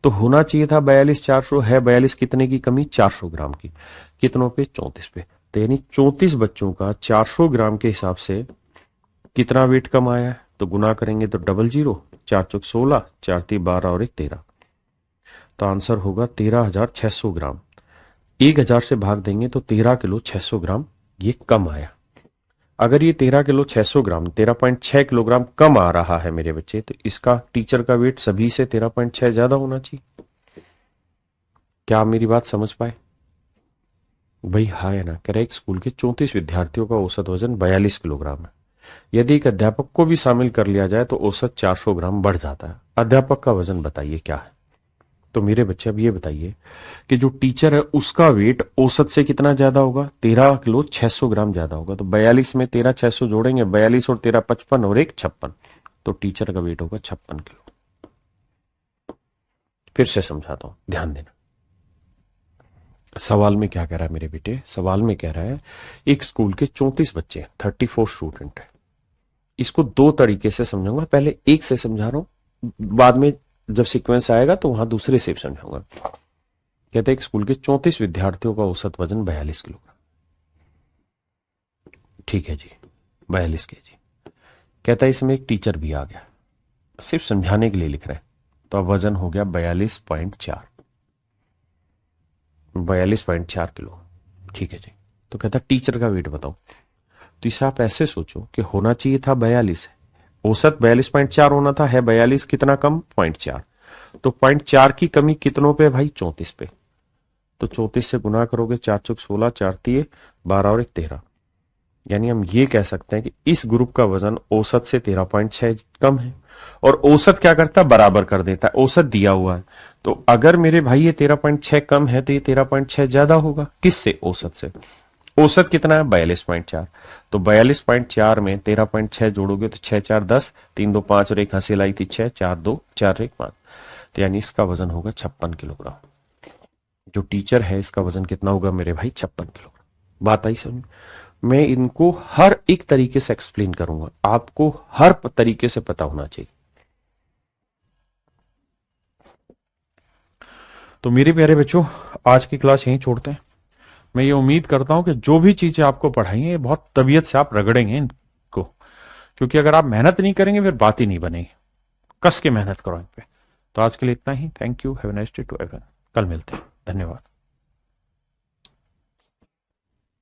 तो होना चाहिए था 42,400, है 42 कितने की कमी, 400 ग्राम की। कितनों पे, 34 पे। तो यानी 34 बच्चों का 400 ग्राम के हिसाब से कितना वेट कम आया है, तो गुना करेंगे तो 00, 4 चौक 16, 4 3 12 और 1 13। तो आंसर होगा 13,600 ग्राम। 1,000 से भाग देंगे तो 13 किलो 600 ग्राम ये कम आया। अगर ये 13 किलो 600 ग्राम 13.6 किलोग्राम कम आ रहा है मेरे बच्चे, तो इसका टीचर का वेट सभी से 13.6 ज्यादा होना चाहिए। क्या आप मेरी बात समझ पाए भाई? हाँ है ना। कह रहे एक स्कूल के 34 विद्यार्थियों का औसत वजन 42 किलोग्राम है। यदि एक अध्यापक को भी शामिल कर लिया जाए तो औसत 400 ग्राम बढ़ जाता है। अध्यापक का वजन बताइए क्या है। तो मेरे बच्चे अब ये बताइए कि जो टीचर है उसका वेट औसत से कितना ज्यादा होगा, 13 किलो 600 ग्राम ज्यादा होगा। तो 42 में 13 600 जोड़ेंगे, 42 और 13 55 और 1 56। तो टीचर का वेट होगा 56 किलो। फिर से समझाता हूं, ध्यान देना। सवाल में क्या कह रहा है मेरे बेटे, सवाल में कह रहा है एक स्कूल के 34 बच्चे, 34 स्टूडेंट है। इसको दो तरीके से समझाऊंगा, पहले एक से समझा रहा हूं, बाद में जब सीक्वेंस आएगा तो वहां दूसरे से समझाऊंगा। कहते हैं एक स्कूल के 34 विद्यार्थियों का औसत वजन 42 किलोग्राम। ठीक है जी, 42 kg। कहता है इसमें एक टीचर भी आ गया, सिर्फ समझाने के लिए लिख रहे हैं। तो अब वजन हो गया 42.4, 42.4 किलो। ठीक है जी। तो कहता टीचर का वेट बताओ। तो इसे आप ऐसे सोचो कि होना चाहिए था 42, औसत 42.4 होना था, है 42, कितना कम, 0.4। तो 0.4 की कमी कितनों पे भाई, 34 पे। तो 34 से गुना करोगे, 4 चौक 16, 4 3 12 और 1 13। यानी हम ये कह सकते हैं कि इस ग्रुप का वजन औसत से 13.6 कम है। और औसत क्या करता है, बराबर कर देता है। औसत दिया हुआ है तो अगर मेरे भाई ये 13.6 कम है तो ये 13.6 ज्यादा होगा, किससे, औसत से। औसत कितना है, 42.4। तो 42.4 में 13.6 जोड़ोगे तो 6 4 10, 3 2 5 और एक हंसी लाई थी 6, 4 2 4 1 5। तो यानी इसका वजन होगा 56 किलोग्राम। जो टीचर है इसका वजन कितना होगा मेरे भाई, 56 किलोग्राम। बात आई समझ? मैं इनको हर एक तरीके से एक्सप्लेन करूंगा, आपको हर तरीके से पता होना चाहिए। तो मेरे प्यारे बच्चों, आज की क्लास यहीं छोड़ते हैं। मैं ये उम्मीद करता हूं कि जो भी चीजें आपको पढ़ाई हैं बहुत तबीयत से आप रगड़ेंगे इनको, क्योंकि अगर आप मेहनत नहीं करेंगे फिर बात ही नहीं बनेगी। कस के मेहनत करो इन पे। तो आज के लिए इतना ही। Thank you. Have a nice day to everyone. कल मिलते हैं। धन्यवाद।